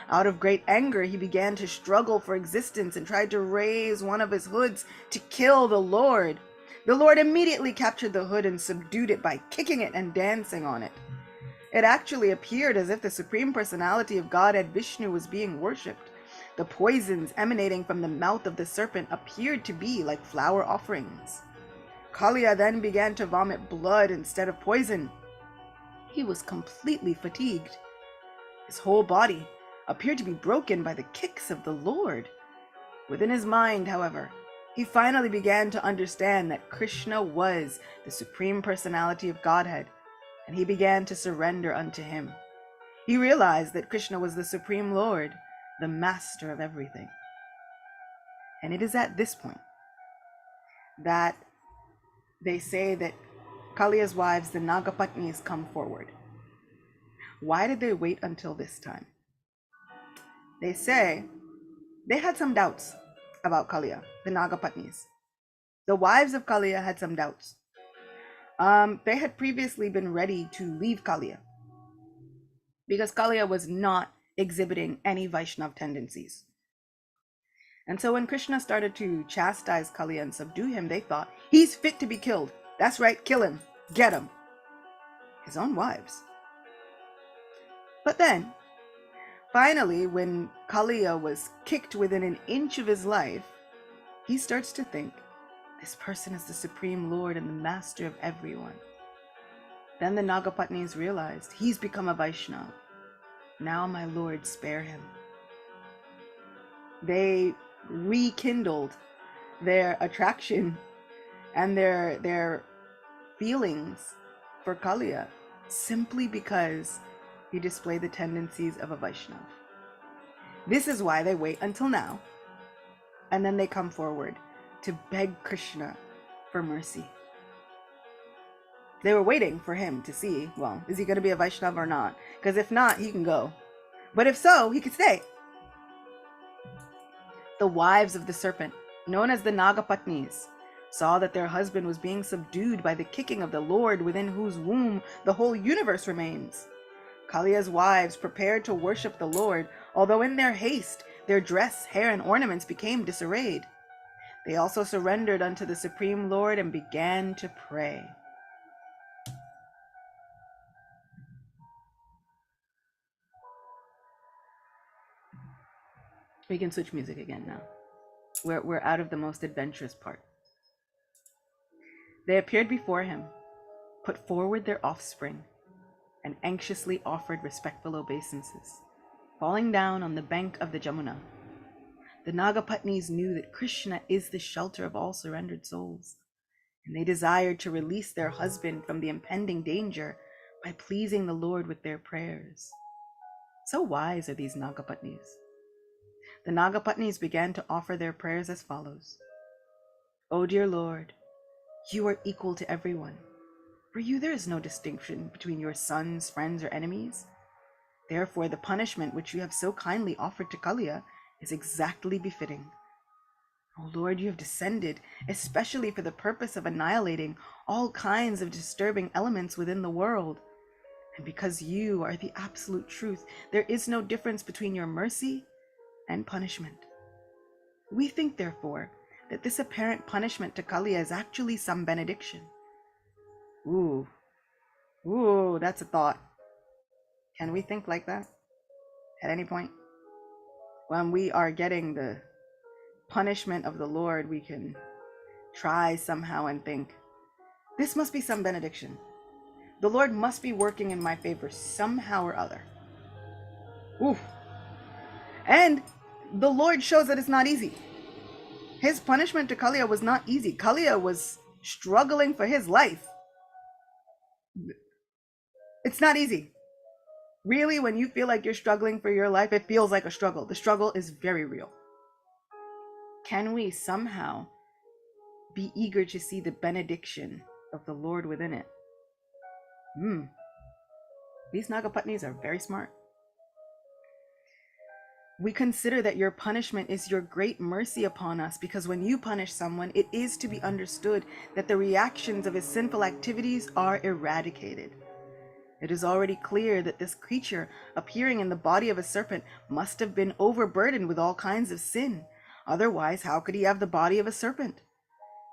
Out of great anger, he began to struggle for existence and tried to raise one of his hoods to kill the Lord. The Lord immediately captured the hood and subdued it by kicking it and dancing on it. It actually appeared as if the Supreme Personality of Godhead Vishnu was being worshipped. The poisons emanating from the mouth of the serpent appeared to be like flower offerings. Kalia then began to vomit blood instead of poison. He was completely fatigued. His whole body appeared to be broken by the kicks of the Lord. Within his mind, however, he finally began to understand that Krishna was the Supreme Personality of Godhead, and he began to surrender unto him. He realized that Krishna was the Supreme Lord, the master of everything. And it is at this point that they say that Kaliya's wives, the Nagapatnis, come forward. Why did they wait until this time? They say they had some doubts about Kaliya, the Nagapatnis. The wives of Kaliya had some doubts. They had previously been ready to leave Kaliya because Kaliya was not exhibiting any Vaishnav tendencies. And so when Krishna started to chastise Kaliya and subdue him, they thought, he's fit to be killed. That's right, kill him, get him. His own wives. But then, finally, when Kaliya was kicked within an inch of his life, he starts to think, this person is the Supreme Lord and the master of everyone. Then the Nagapatnis realized, he's become a Vaishnava. Now my Lord, spare him. They rekindled their attraction and their feelings for Kaliya simply because he displayed the tendencies of a Vaishnava. This is why they wait until now, and then they come forward to beg Krishna for mercy. They were waiting for him to see, well, is he going to be a Vaishnava or not? Because if not, he can go. But if so, he could stay. The wives of the serpent, known as the Nagapatnis, saw that their husband was being subdued by the kicking of the Lord within whose womb the whole universe remains. Kaliya's wives prepared to worship the Lord, although in their haste, their dress, hair, and ornaments became disarrayed. They also surrendered unto the Supreme Lord and began to pray. We can switch music again now. We're out of the most adventurous part. They appeared before him, put forward their offspring, and anxiously offered respectful obeisances, falling down on the bank of the Jamuna. The Nagapatnis knew that Krishna is the shelter of all surrendered souls, and they desired to release their husband from the impending danger by pleasing the Lord with their prayers. So wise are these Nagapatnis. The Nagapatnis began to offer their prayers as follows. O dear Lord, you are equal to everyone. For you there is no distinction between your sons, friends, or enemies. Therefore the punishment which you have so kindly offered to Kaliya is exactly befitting. O Lord, you have descended especially for the purpose of annihilating all kinds of disturbing elements within the world. And because you are the absolute truth, there is no difference between your mercy and punishment. We think, therefore, that this apparent punishment to Kalia is actually some benediction. Ooh, that's a thought. Can we think like that at any point? When we are getting the punishment of the Lord, we can try somehow and think, this must be some benediction. The Lord must be working in my favor somehow or other. Ooh. And the Lord shows that it's not easy. His punishment to Kalia was not easy. Kalia was struggling for his life. It's not easy. Really, when you feel like you're struggling for your life, it feels like a struggle. The struggle is very real. Can we somehow be eager to see the benediction of the Lord within it? These Nagapatnis are very smart. We consider that your punishment is your great mercy upon us, because when you punish someone, it is to be understood that the reactions of his sinful activities are eradicated. It is already clear that this creature, appearing in the body of a serpent, must have been overburdened with all kinds of sin. Otherwise, how could he have the body of a serpent?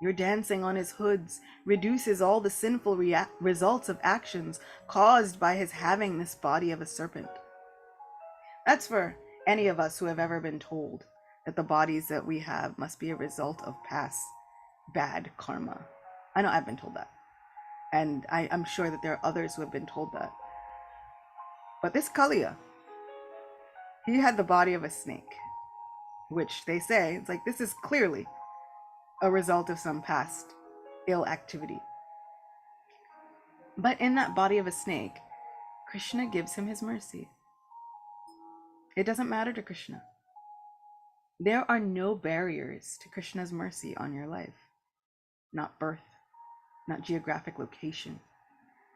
Your dancing on his hoods reduces all the sinful results of actions caused by his having this body of a serpent. That's for any of us who have ever been told that the bodies that we have must be a result of past bad karma. I know I've been told that. And I'm sure that there are others who have been told that. But this Kaliya, he had the body of a snake, which they say, it's like, this is clearly a result of some past ill activity. But in that body of a snake, Krishna gives him his mercy. It doesn't matter to Krishna. There are no barriers to Krishna's mercy on your life. Not birth, not geographic location,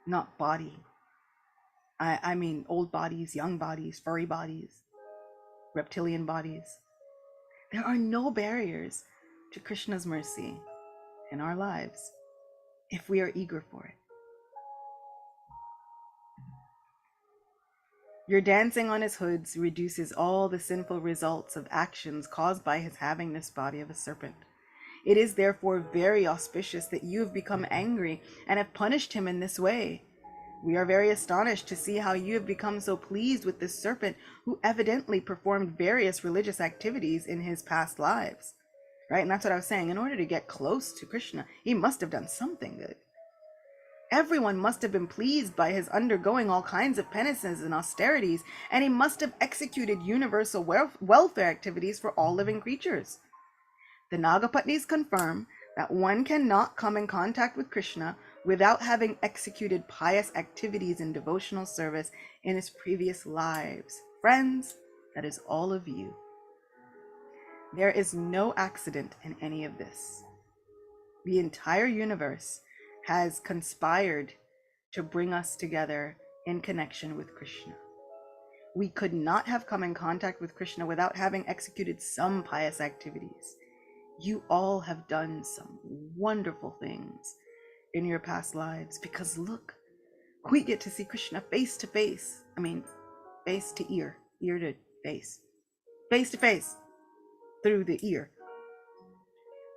not body. I mean old bodies, young bodies, furry bodies, reptilian bodies. There are no barriers to Krishna's mercy in our lives if we are eager for it. Your dancing on his hoods reduces all the sinful results of actions caused by his having this body of a serpent. It is therefore very auspicious that you have become angry and have punished him in this way. We are very astonished to see how you have become so pleased with this serpent, who evidently performed various religious activities in his past lives. Right? And that's what I was saying. In order to get close to Krishna, he must have done something good. Everyone must have been pleased by his undergoing all kinds of penances and austerities, and he must have executed universal welfare activities for all living creatures. The Nagapatnis confirm that one cannot come in contact with Krishna without having executed pious activities in devotional service in his previous lives. Friends, that is all of you. There is no accident in any of this. The entire universe has conspired to bring us together in connection with Krishna. We could not have come in contact with Krishna without having executed some pious activities. You all have done some wonderful things in your past lives, because look, we get to see Krishna face to face. I mean, face to ear to face to face through the ear.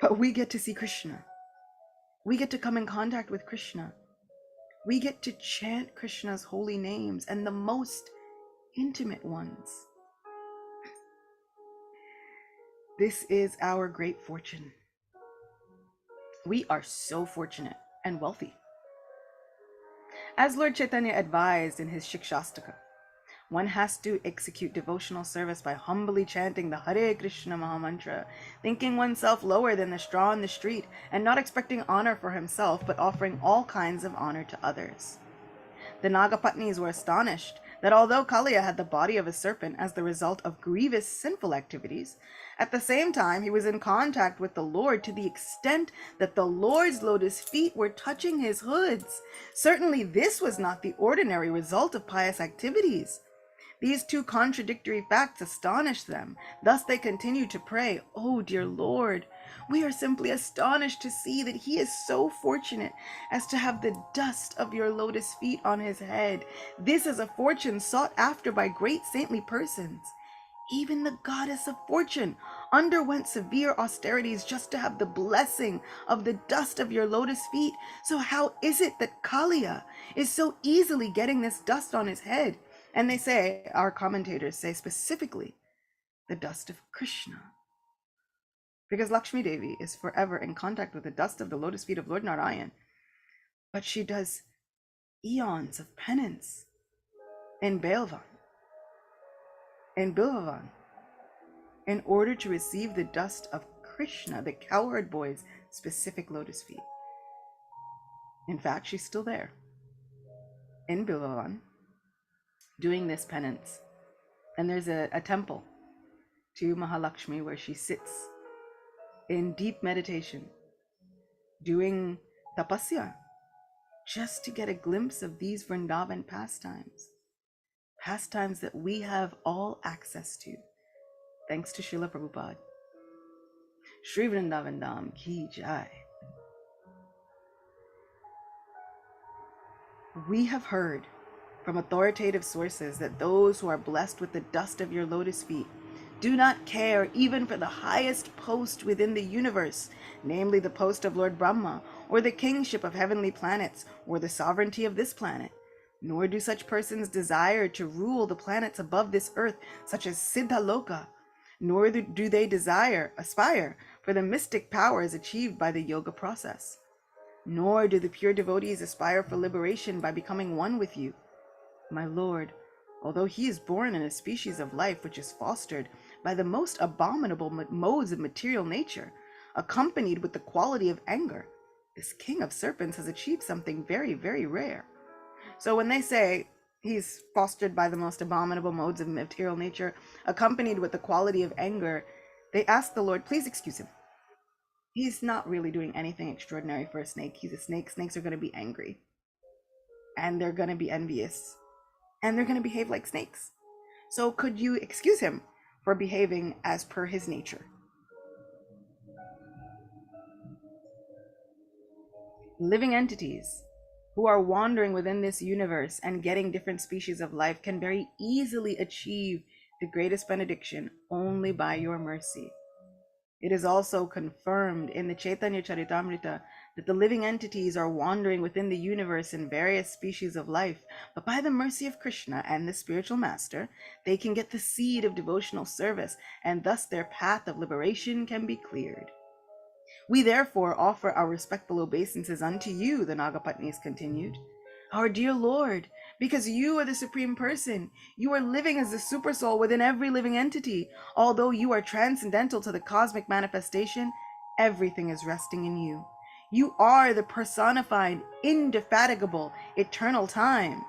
But we get to see Krishna. We get to come in contact with Krishna. We get to chant Krishna's holy names, and the most intimate ones. This is our great fortune. We are so fortunate and wealthy. As Lord Chaitanya advised in his Shikshastaka, one has to execute devotional service by humbly chanting the Hare Krishna Mahamantra, thinking oneself lower than the straw in the street, and not expecting honor for himself, but offering all kinds of honor to others. The Nagapatnis were astonished that although Kalia had the body of a serpent as the result of grievous sinful activities, at the same time he was in contact with the Lord to the extent that the Lord's lotus feet were touching his hoods. Certainly this was not the ordinary result of pious activities. These two contradictory facts astonished them. Thus they continued to pray, "Oh, dear Lord, we are simply astonished to see that he is so fortunate as to have the dust of your lotus feet on his head. This is a fortune sought after by great saintly persons. Even the goddess of fortune underwent severe austerities just to have the blessing of the dust of your lotus feet. So how is it that Kalia is so easily getting this dust on his head?" And they say, our commentators say specifically, the dust of Krishna. Because Lakshmi Devi is forever in contact with the dust of the lotus feet of Lord Narayan. But she does eons of penance in Vrindavan, in order to receive the dust of Krishna, the cowherd boy's specific lotus feet. In fact, she's still there in Vrindavan doing this penance. And there's a temple to Mahalakshmi where she sits in deep meditation, doing tapasya, just to get a glimpse of these Vrindavan pastimes, pastimes that we have all access to, thanks to Srila Prabhupada. Shri Vrindavan Dham Ki Jai. We have heard from authoritative sources that those who are blessed with the dust of your lotus feet do not care even for the highest post within the universe, namely the post of Lord Brahma, or the kingship of heavenly planets, or the sovereignty of this planet. Nor do such persons desire to rule the planets above this earth, such as Siddhaloka. Nor do they aspire for the mystic powers achieved by the yoga process. Nor do the pure devotees aspire for liberation by becoming one with you. My Lord, although he is born in a species of life which is fostered by the most abominable modes of material nature, accompanied with the quality of anger, this king of serpents has achieved something very, very rare. So when they say he's fostered by the most abominable modes of material nature, accompanied with the quality of anger, they ask the Lord, please excuse him. He's not really doing anything extraordinary for a snake. He's a snake. Snakes are going to be angry. And they're going to be envious. And they're going to behave like snakes. So could you excuse him for behaving as per his nature? Living entities who are wandering within this universe and getting different species of life can very easily achieve the greatest benediction only by your mercy. It is also confirmed in the Chaitanya Charitamrita that the living entities are wandering within the universe in various species of life, but by the mercy of Krishna and the spiritual master, they can get the seed of devotional service, and thus their path of liberation can be cleared. We therefore offer our respectful obeisances unto you, the Nagapatnis continued, our dear Lord, because you are the Supreme Person. You are living as the Supersoul within every living entity. Although you are transcendental to the cosmic manifestation, everything is resting in you. You are the personified, indefatigable, eternal time.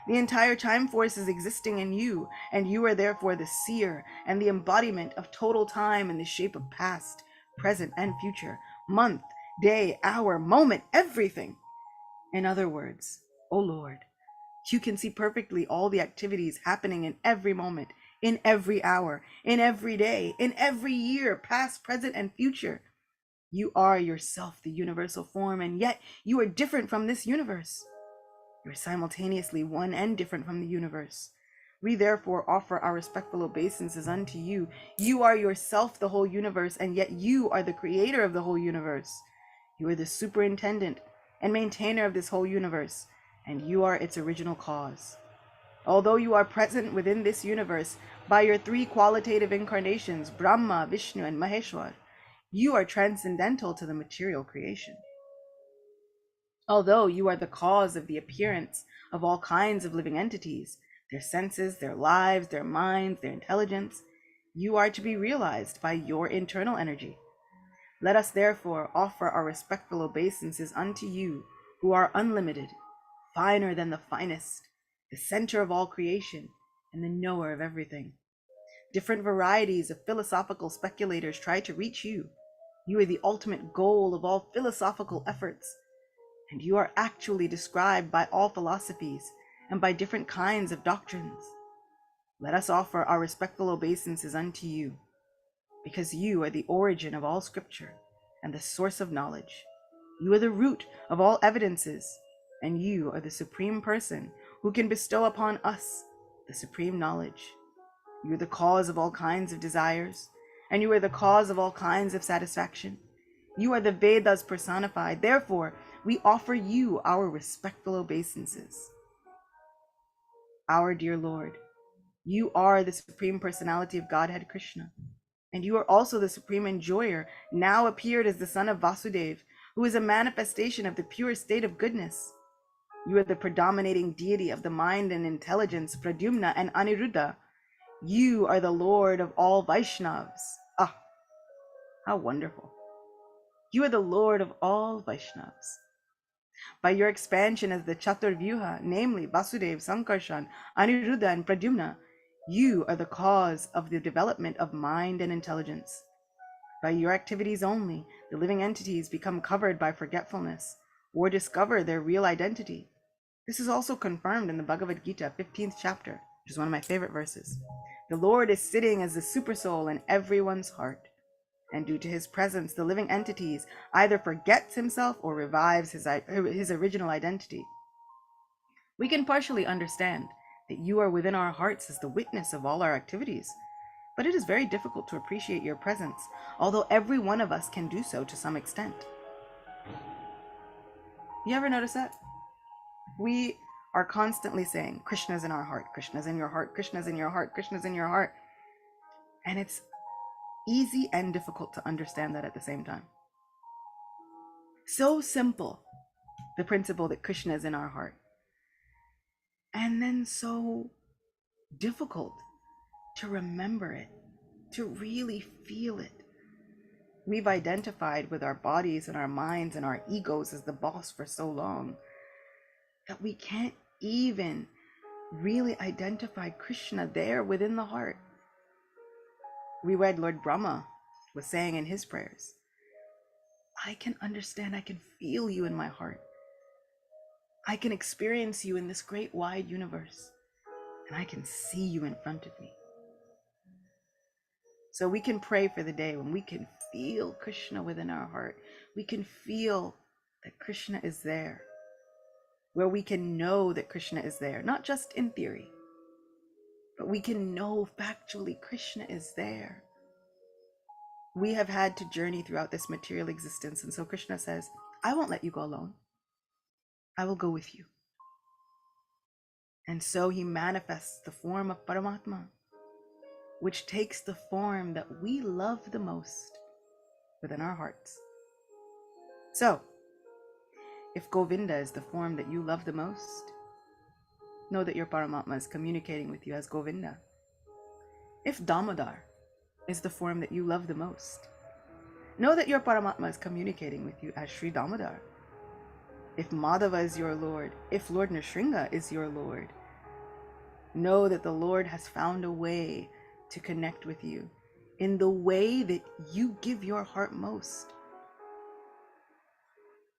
The entire time force is existing in you, and you are therefore the seer and the embodiment of total time in the shape of past, present, and future, month, day, hour, moment, everything. In other words, O Lord, you can see perfectly all the activities happening in every moment, in every hour, in every day, in every year, past, present, and future. You are yourself the universal form, and yet you are different from this universe. You are simultaneously one and different from the universe. We therefore offer our respectful obeisances unto you. You are yourself the whole universe, and yet you are the creator of the whole universe. You are the superintendent and maintainer of this whole universe, and you are its original cause. Although you are present within this universe by your three qualitative incarnations, Brahma, Vishnu, and Maheshwar, you are transcendental to the material creation. Although you are the cause of the appearance of all kinds of living entities, their senses, their lives, their minds, their intelligence, you are to be realized by your internal energy. Let us therefore offer our respectful obeisances unto you, who are unlimited, finer than the finest, the center of all creation, and the knower of everything. Different varieties of philosophical speculators try to reach you. You are the ultimate goal of all philosophical efforts, and you are actually described by all philosophies and by different kinds of doctrines. Let us offer our respectful obeisances unto you, because you are the origin of all scripture and the source of knowledge. You are the root of all evidences, and you are the Supreme Person who can bestow upon us the supreme knowledge. You are the cause of all kinds of desires, and you are the cause of all kinds of satisfaction. You are the Vedas personified. Therefore, we offer you our respectful obeisances. Our dear Lord, you are the Supreme Personality of Godhead Krishna, and you are also the Supreme Enjoyer, now appeared as the son of Vasudeva, who is a manifestation of the pure state of goodness. You are the predominating deity of the mind and intelligence, Pradyumna and Aniruddha. You are the Lord of all Vaishnavas. Ah, how wonderful. You are the Lord of all Vaishnavas. By your expansion as the Chaturvyuha, namely Vasudeva, Sankarshan, Aniruddha, and Pradyumna, you are the cause of the development of mind and intelligence. By your activities only, the living entities become covered by forgetfulness or discover their real identity. This is also confirmed in the Bhagavad Gita, 15th chapter, which is one of my favorite verses. The Lord is sitting as the supersoul in everyone's heart, and due to his presence, the living entities either forgets himself or revives his original identity. We can partially understand that you are within our hearts as the witness of all our activities, but it is very difficult to appreciate your presence, although every one of us can do so to some extent. You ever notice that? We are constantly saying, Krishna's in our heart, Krishna's in your heart, Krishna's in your heart, Krishna's in your heart. And it's easy and difficult to understand that at the same time. So simple, the principle that Krishna is in our heart. And then so difficult to remember it, to really feel it. We've identified with our bodies and our minds and our egos as the boss for so long that we can't even really identify Krishna there within the heart. We read Lord Brahma was saying in his prayers, I can understand, I can feel you in my heart. I can experience you in this great wide universe, and I can see you in front of me. So we can pray for the day when we can feel Krishna within our heart. We can feel that Krishna is there, where we can know that Krishna is there, not just in theory, but we can know factually Krishna is there. We have had to journey throughout this material existence, and so Krishna says, I won't let you go alone. I will go with you. And so he manifests the form of Paramatma, which takes the form that we love the most within our hearts. So, if Govinda is the form that you love the most, know that your Paramatma is communicating with you as Govinda. If Damodar is the form that you love the most, know that your Paramatma is communicating with you as Sri Damodar. If Madhava is your Lord, if Lord Nrsimha is your Lord, know that the Lord has found a way to connect with you in the way that you give your heart most.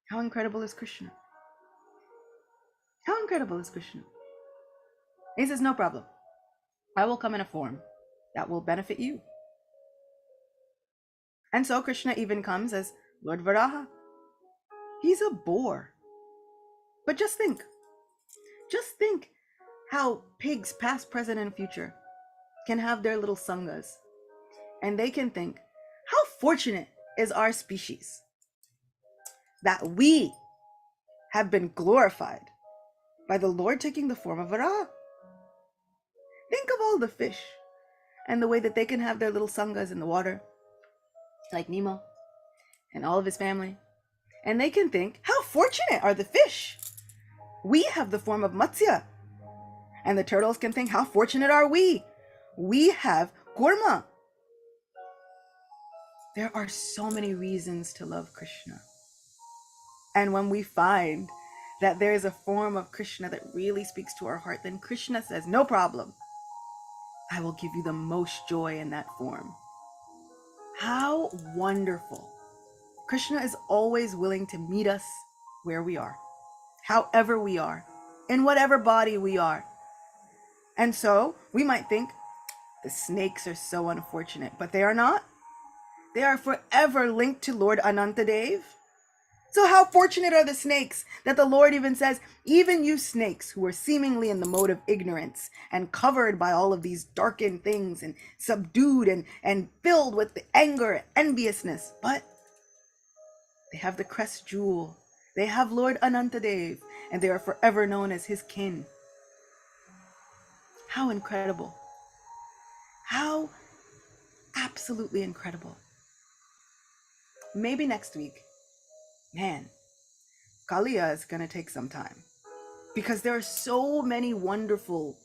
How incredible is Krishna? How incredible is Krishna? He says, no problem. I will come in a form that will benefit you. And so Krishna even comes as Lord Varaha. He's a boar. But just think how pigs, past, present, and future, can have their little sanghas. And they can think, how fortunate is our species that we have been glorified by the Lord taking the form of Varaha. Think of all the fish and the way that they can have their little sanghas in the water, like Nemo and all of his family. And they can think, how fortunate are the fish? We have the form of Matsya. And the turtles can think, how fortunate are we? We have Kurma. There are so many reasons to love Krishna. And when we find that there is a form of Krishna that really speaks to our heart, then Krishna says, no problem. I will give you the most joy in that form. How wonderful. Krishna is always willing to meet us where we are, however we are, in whatever body we are. And so we might think, the snakes are so unfortunate, but they are not. They are forever linked to Lord Anantadev. So how fortunate are the snakes that the Lord even says, even you snakes who are seemingly in the mode of ignorance and covered by all of these darkened things and subdued and filled with the anger and enviousness, but they have the crest jewel. They have Lord Anantadev, and they are forever known as his kin. How incredible. How absolutely incredible. Maybe next week, man, Kalia is going to take some time because there are so many wonderful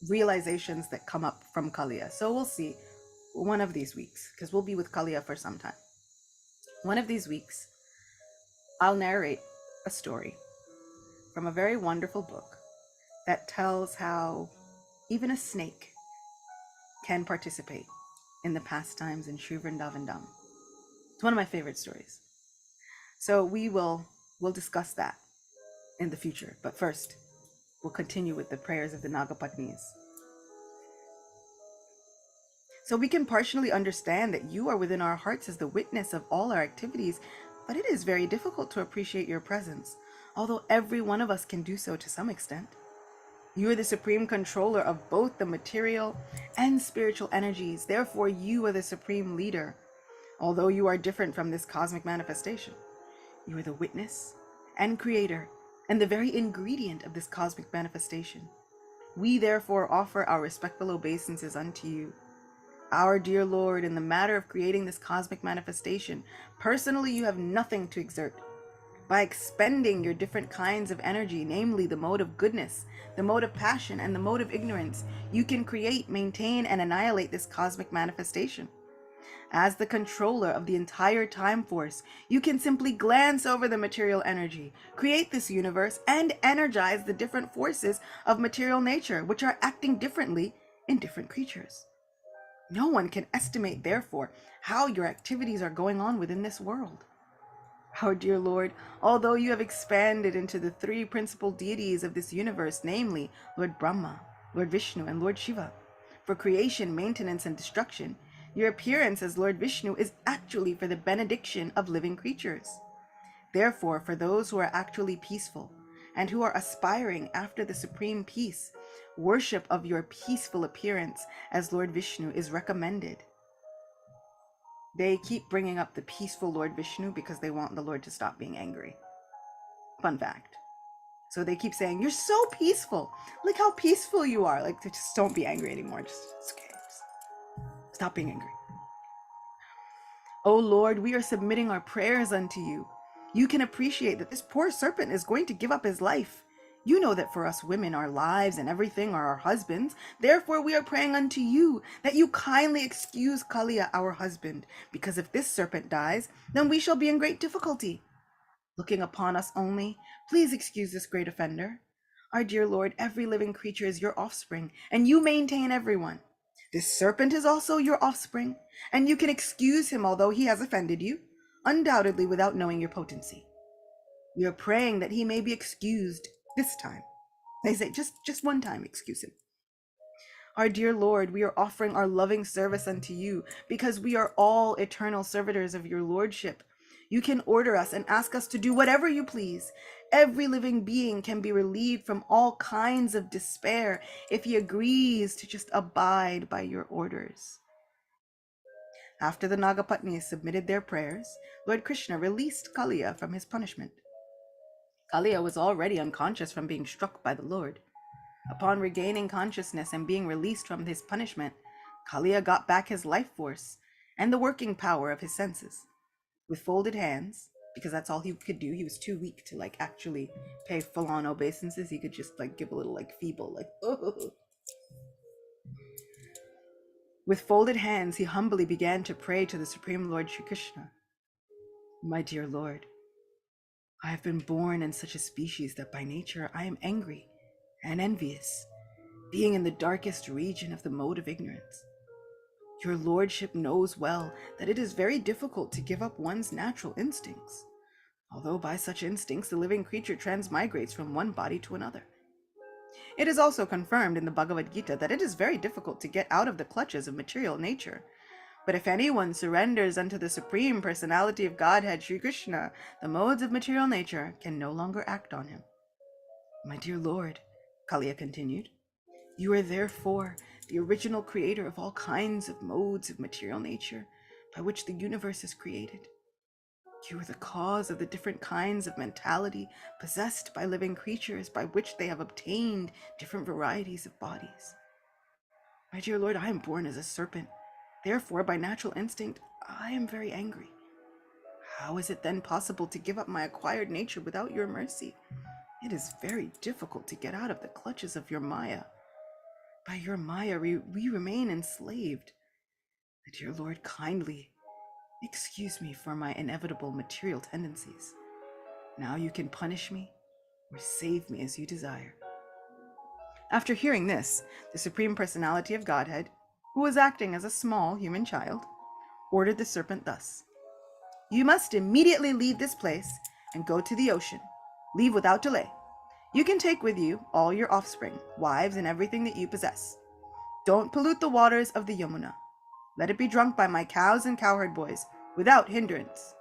realizations that come up from Kaliya. So we'll see one of these weeks, because we'll be with Kaliya for some time. One of these weeks, I'll narrate a story from a very wonderful book that tells how even a snake can participate in the pastimes in Sri Vrindavan Dham. It's one of my favorite stories. So we'll discuss that in the future. But first, we'll continue with the prayers of the Nagapatnis. So we can partially understand that you are within our hearts as the witness of all our activities, but it is very difficult to appreciate your presence, although every one of us can do so to some extent. You are the supreme controller of both the material and spiritual energies. Therefore, you are the supreme leader, although you are different from this cosmic manifestation. You are the witness and creator and the very ingredient of this cosmic manifestation. We therefore offer our respectful obeisances unto you. Our dear Lord, in the matter of creating this cosmic manifestation, personally you have nothing to exert. By expending your different kinds of energy, namely the mode of goodness, the mode of passion, and the mode of ignorance, you can create, maintain, and annihilate this cosmic manifestation. As the controller of the entire time force, you can simply glance over the material energy, create this universe, and energize the different forces of material nature, which are acting differently in different creatures. No one can estimate, therefore, how your activities are going on within this world. Our dear Lord, although you have expanded into the three principal deities of this universe, namely Lord Brahma, Lord Vishnu, and Lord Shiva, for creation, maintenance, and destruction, your appearance as Lord Vishnu is actually for the benediction of living creatures. Therefore, for those who are actually peaceful and who are aspiring after the supreme peace, worship of your peaceful appearance as Lord Vishnu is recommended. They keep bringing up the peaceful Lord Vishnu because they want the Lord to stop being angry. Fun fact. So they keep saying, you're so peaceful. Look how peaceful you are. Like, just don't be angry anymore. It's okay. Just stop being angry. Oh Lord, we are submitting our prayers unto you. You can appreciate that this poor serpent is going to give up his life. You know that for us women, our lives and everything are our husbands. Therefore, we are praying unto you that you kindly excuse Kalia, our husband, because if this serpent dies, then we shall be in great difficulty. Looking upon us only, please excuse this great offender. Our dear Lord, every living creature is your offspring, and you maintain everyone. This serpent is also your offspring, and you can excuse him although he has offended you, undoubtedly without knowing your potency. We are praying that he may be excused this time. They say, just one time, excuse him. Our dear Lord, we are offering our loving service unto you, because we are all eternal servitors of your lordship. You can order us and ask us to do whatever you please. Every living being can be relieved from all kinds of despair if he agrees to just abide by your orders. After the Nagapatnis submitted their prayers, Lord Krishna released Kaliya from his punishment. Kaliya was already unconscious from being struck by the Lord. Upon regaining consciousness and being released from his punishment, Kaliya got back his life force and the working power of his senses. With folded hands, because that's all he could do, he was too weak to actually pay full-on obeisances. He could just give a little feeble, oh. With folded hands, he humbly began to pray to the Supreme Lord Shri Krishna. My dear Lord, I have been born in such a species that by nature I am angry and envious, being in the darkest region of the mode of ignorance. Your lordship knows well that it is very difficult to give up one's natural instincts, although by such instincts the living creature transmigrates from one body to another. It is also confirmed in the Bhagavad Gita that it is very difficult to get out of the clutches of material nature. But if anyone surrenders unto the Supreme Personality of Godhead, Sri Krishna, the modes of material nature can no longer act on him. My dear Lord, Kalia continued, you are therefore the original creator of all kinds of modes of material nature by which the universe is created. You are the cause of the different kinds of mentality possessed by living creatures by which they have obtained different varieties of bodies. My dear Lord, I am born as a serpent. Therefore, by natural instinct, I am very angry. How is it then possible to give up my acquired nature without your mercy? It is very difficult to get out of the clutches of your Maya. By your Maya, we remain enslaved. My dear Lord, kindly excuse me for my inevitable material tendencies. Now you can punish me or save me as you desire. After hearing this, the Supreme Personality of Godhead, who was acting as a small human child, ordered the serpent thus: "You must immediately leave this place and go to the ocean. Leave without delay. You can take with you all your offspring, wives, and everything that you possess. Don't pollute the waters of the Yamuna. Let it be drunk by my cows and cowherd boys without hindrance."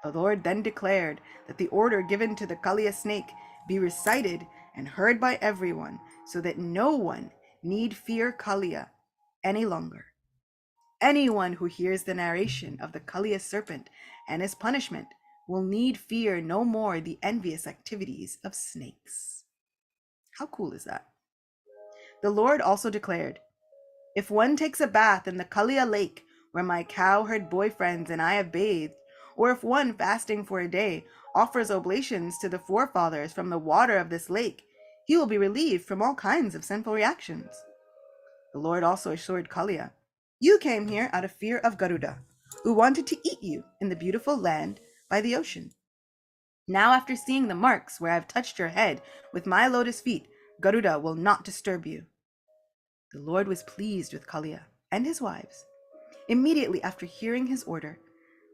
The Lord then declared that the order given to the Kalia snake be recited and heard by everyone, so that no one need fear Kalia any longer. Anyone who hears the narration of the Kalia serpent and his punishment will need fear no more the envious activities of snakes. How cool is that? The Lord also declared, "If one takes a bath in the Kalia lake where my cowherd boyfriends and I have bathed, or if one fasting for a day offers oblations to the forefathers from the water of this lake, he will be relieved from all kinds of sinful reactions." The Lord also assured Kalia, "You came here out of fear of Garuda, who wanted to eat you in the beautiful land by the ocean. Now, after seeing the marks where I have touched your head with my lotus feet, Garuda will not disturb you." The Lord was pleased with Kalia and his wives. Immediately after hearing his order,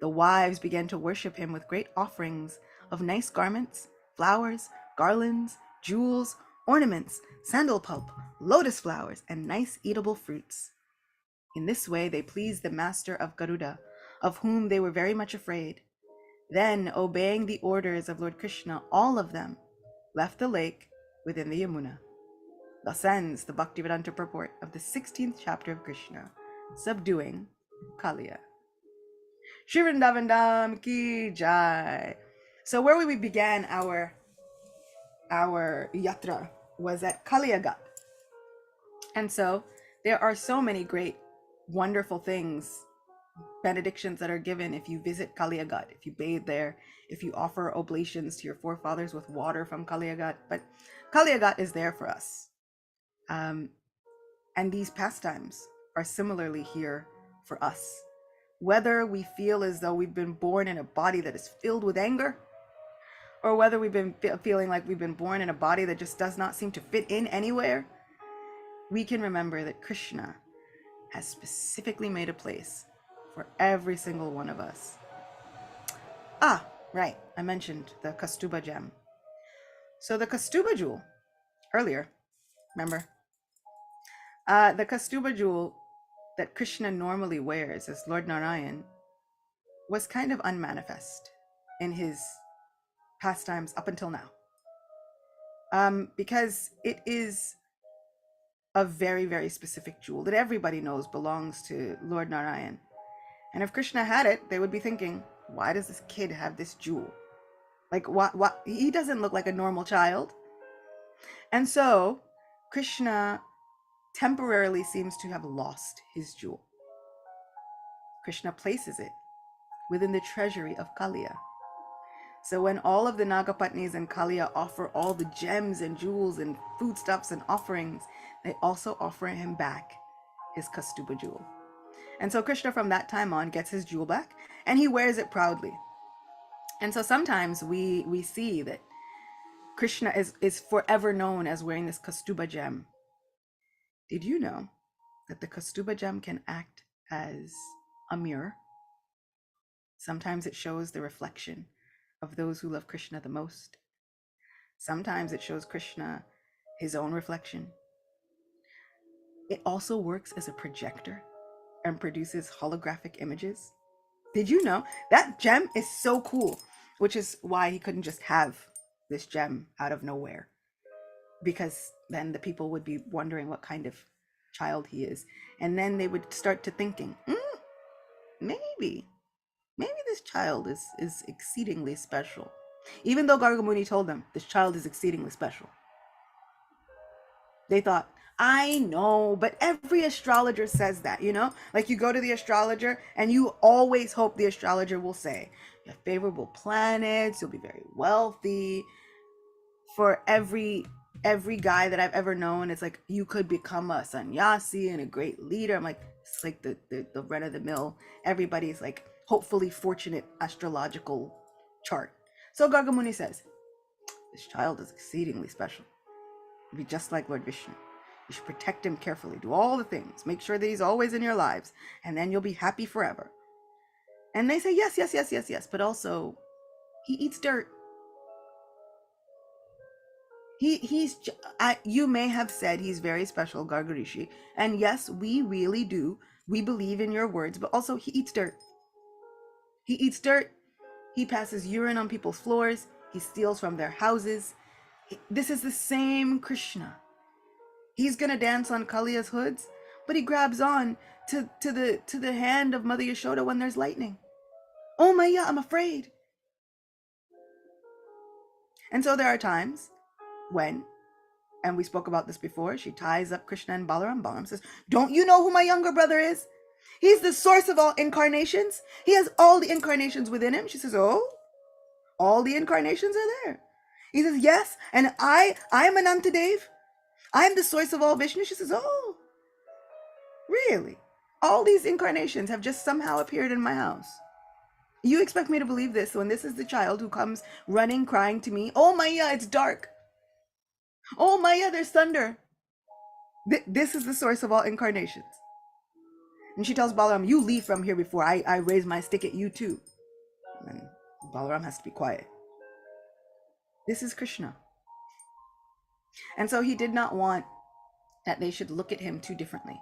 the wives began to worship him with great offerings of nice garments, flowers, garlands, jewels, ornaments, sandal pulp, lotus flowers, and nice eatable fruits. In this way they pleased the master of Garuda, of whom they were very much afraid. Then, obeying the orders of Lord Krishna, all of them left the lake within the Yamuna. Thus ends the Bhaktivedanta purport of the 16th chapter of Krishna, subduing Kalia. Shri Vrindavan Dham ki jai. So where we began our yatra was at Kaliya. And so there are so many great, wonderful things, benedictions that are given if you visit Kaliya, if you bathe there, if you offer oblations to your forefathers with water from Kaliya. But Kaliya is there for us. And these pastimes are similarly here for us. Whether we feel as though we've been born in a body that is filled with anger, or whether we've been feeling like we've been born in a body that just does not seem to fit in anywhere, we can remember that Krishna has specifically made a place for every single one of us. Ah, right, I mentioned the Kaustubha gem. So the Kaustubha jewel, earlier, remember? The Kaustubha jewel that Krishna normally wears as Lord Narayan was kind of unmanifest in his pastimes up until now. Because it is a very, very specific jewel that everybody knows belongs to Lord Narayan. And if Krishna had it, they would be thinking, why does this kid have this jewel? Like, what? He doesn't look like a normal child. And so Krishna temporarily seems to have lost his jewel. Krishna places it within the treasury of Kalia. So when all of the Nagapatnis and Kalia offer all the gems and jewels and foodstuffs and offerings, they also offer him back his Kaustubha jewel. And so Krishna from that time on gets his jewel back and he wears it proudly. And so sometimes we see that Krishna is forever known as wearing this Kaustubha gem. Did you know that the Kaustubha gem can act as a mirror? Sometimes it shows the reflection of those who love Krishna the most. Sometimes it shows Krishna his own reflection. It also works as a projector and produces holographic images. Did you know that gem is so cool, which is why he couldn't just have this gem out of nowhere, because then the people would be wondering what kind of child he is, and then they would start to thinking, maybe this child is exceedingly special, even though Garga Muni told them this child is exceedingly special. They thought, I know, but every astrologer says that, like you go to the astrologer and you always hope the astrologer will say you have favorable planets, you'll be very wealthy. For every guy that I've ever known, it's like you could become a sannyasi and a great leader. I'm like, it's like the run of the mill. Everybody's like hopefully fortunate astrological chart. So Garga Muni says, this child is exceedingly special. Be just like Lord Vishnu. You should protect him carefully. Do all the things. Make sure that he's always in your lives, and then you'll be happy forever. And they say, yes, yes, yes, yes, yes. But also, he eats dirt. You may have said he's very special, Gargarishi. And yes, we really do. We believe in your words, but also he eats dirt. He eats dirt. He passes urine on people's floors. He steals from their houses. This is the same Krishna. He's gonna dance on Kaliya's hoods, but he grabs on to the hand of Mother Yashoda when there's lightning. Oh Maya, I'm afraid. And so there are times when, and we spoke about this before, she ties up Krishna and Balaram. Balaram says, don't you know who my younger brother is? He's the source of all incarnations. He has all the incarnations within him. She says, oh, all the incarnations are there. He says, yes, and I am Anantadev. I'm the source of all Vishnu. She says, oh, really? All these incarnations have just somehow appeared in my house. You expect me to believe this when this is the child who comes running, crying to me, oh Maya, it's dark. Oh Maya, there's thunder. This is the source of all incarnations. And she tells Balaram, you leave from here before I raise my stick at you too. And Balaram has to be quiet. This is Krishna. And so he did not want that they should look at him too differently.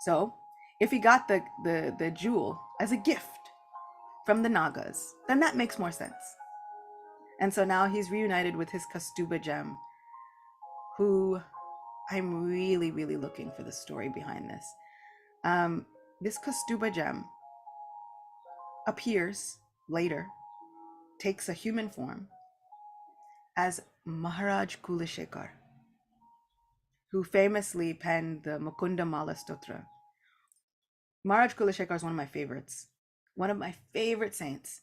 So if he got the jewel as a gift from the Nagas, then that makes more sense. And so now he's reunited with his Kastuba gem, who I'm really, really looking for the story behind this. This Kastuba gem appears later, takes a human form as Maharaj Kulashekar, who famously penned the Mukunda Mala Stotra. Maharaj Kulashekar is one of my favorites, one of my favorite saints.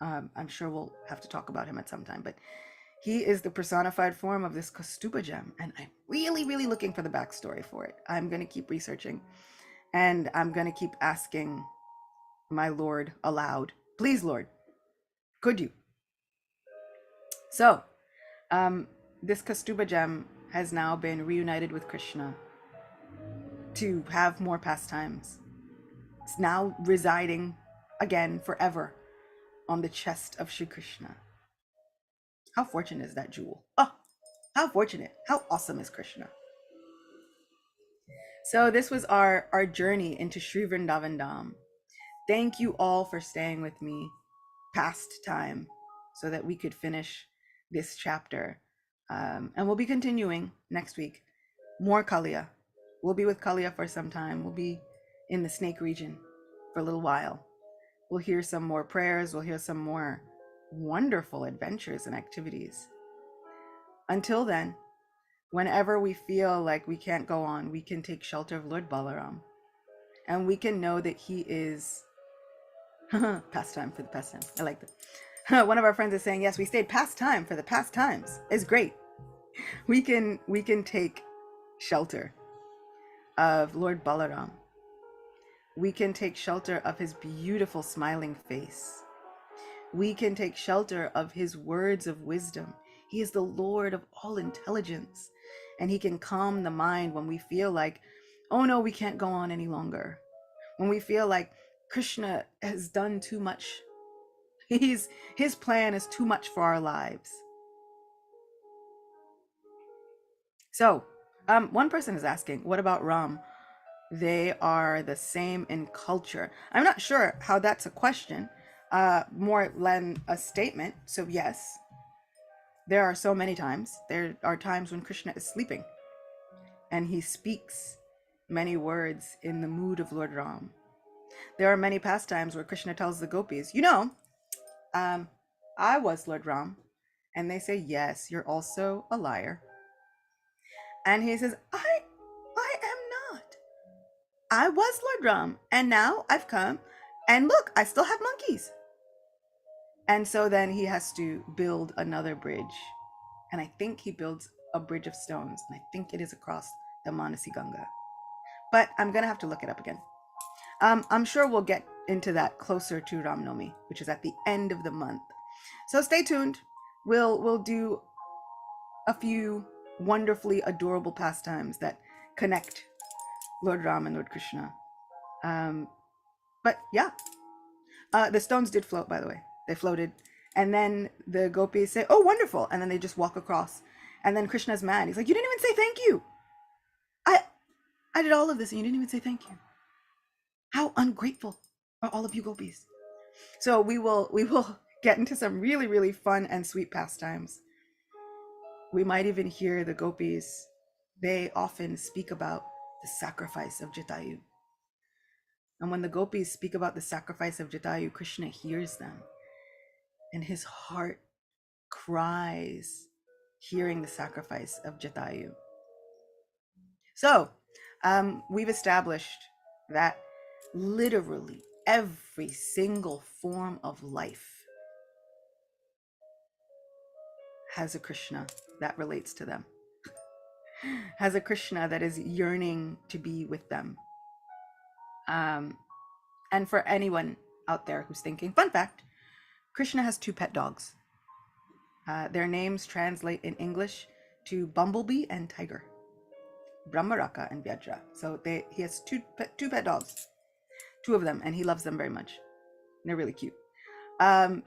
I'm sure we'll have to talk about him at some time, but he is the personified form of this Kastuba gem, and I'm really, really looking for the backstory for it. I'm going to keep researching, and I'm going to keep asking my Lord aloud, please, Lord, could you? So, this Kastuba gem has now been reunited with Krishna to have more pastimes. It's now residing again forever on the chest of Shri Krishna. How fortunate is that jewel? Oh, how fortunate. How awesome is Krishna? So this was our journey into Sri Vrindavan Dham. Thank you all for staying with me past time so that we could finish this chapter. And we'll be continuing next week. More Kalia. We'll be with Kalia for some time. We'll be in the snake region for a little while. We'll hear some more prayers. We'll hear some more wonderful adventures and activities. Until then, whenever we feel like we can't go on, we can take shelter of Lord Balaram. And we can know that he is pastime for the pastime. I like that. One of our friends is saying, yes, we stayed past time for the past times. It's great. We can take shelter of Lord Balaram. We can take shelter of his beautiful smiling face. We can take shelter of his words of wisdom. He is the Lord of all intelligence, and he can calm the mind when we feel like, oh no, we can't go on any longer. When we feel like Krishna has done too much. His plan is too much for our lives. So, one person is asking, what about Ram? They are the same in culture. I'm not sure how that's a question, more than a statement. So yes, there are so many times. There are times when Krishna is sleeping and he speaks many words in the mood of Lord Ram. There are many pastimes where Krishna tells the gopis, you know, I was Lord Ram. And they say, yes, you're also a liar. And he says, I am not. I was Lord Ram, and now I've come, and look, I still have monkeys. And so then he has to build another bridge. And I think he builds a bridge of stones, and I think it is across the Manasi Ganga. But I'm going to have to look it up again. I'm sure we'll get into that closer to Ram Navami, which is at the end of the month. So stay tuned. We'll do a few wonderfully adorable pastimes that connect Lord Ram and Lord Krishna. But yeah, the stones did float, by the way. They floated. And then the gopis say, oh, wonderful. And then they just walk across. And then Krishna's mad. He's like, you didn't even say thank you. I did all of this and you didn't even say thank you. How ungrateful are all of you gopis? So we will get into some really, really fun and sweet pastimes. We might even hear the gopis. They often speak about the sacrifice of Jatayu. And when the gopis speak about the sacrifice of Jatayu, Krishna hears them. And his heart cries hearing the sacrifice of Jatayu. So we've established that literally every single form of life has a Krishna that relates to them, has a Krishna that is yearning to be with them. And for anyone out there who's thinking, fun fact, Krishna has 2 pet dogs. Their names translate in English to Bumblebee and Tiger, Brahmaraka and Vyajra. So he has two pet dogs, 2 of them, and he loves them very much. They're really cute. And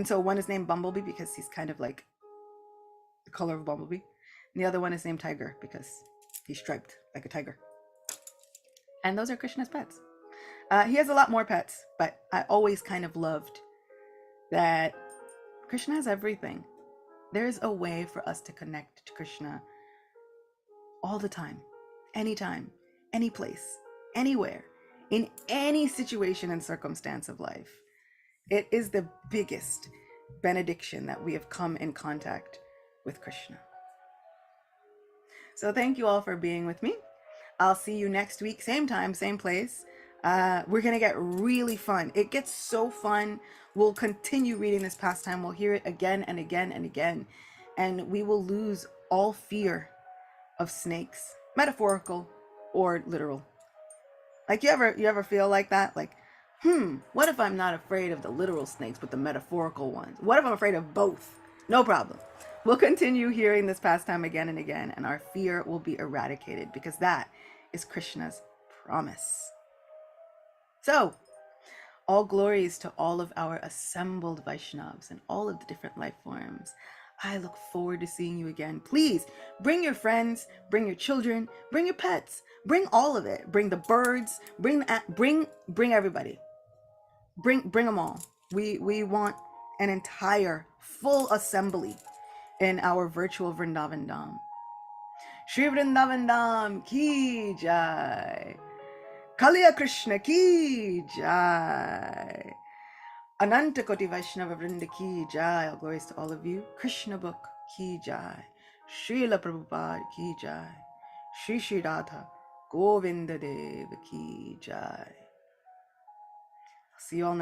so one is named Bumblebee because he's kind of like the color of Bumblebee. And the other one is named Tiger because he's striped like a tiger. And those are Krishna's pets. He has a lot more pets, but I always kind of loved that Krishna has everything. There's a way for us to connect to Krishna all the time, anytime, any place, anywhere, in any situation and circumstance of life. It is the biggest benediction that we have come in contact with Krishna. So thank you all for being with me. I'll see you next week, same time, same place. We're going to get really fun. It gets so fun. We'll continue reading this pastime. We'll hear it again and again and again. And we will lose all fear of snakes, metaphorical or literal. Like you ever feel like that? Like, what if I'm not afraid of the literal snakes, but the metaphorical ones? What if I'm afraid of both? No problem. We'll continue hearing this pastime again and again, and our fear will be eradicated because that is Krishna's promise. So, all glories to all of our assembled Vaishnavas and all of the different life forms. I look forward to seeing you again. Please bring your friends, bring your children, bring your pets, bring all of it. Bring the birds, bring everybody. Bring them all. We want an entire full assembly in our virtual Vrindavan Dham. Shri Vrindavan Dham ki jai. Kaliya Krishna ki jai. Ananta Koti Vaishnava Vrinda ki jai. All glories to all of you. Krishna book ki jai. Srila Prabhupada ki jai. Shri Shri Radha Govinda Deva ki jai. See you all next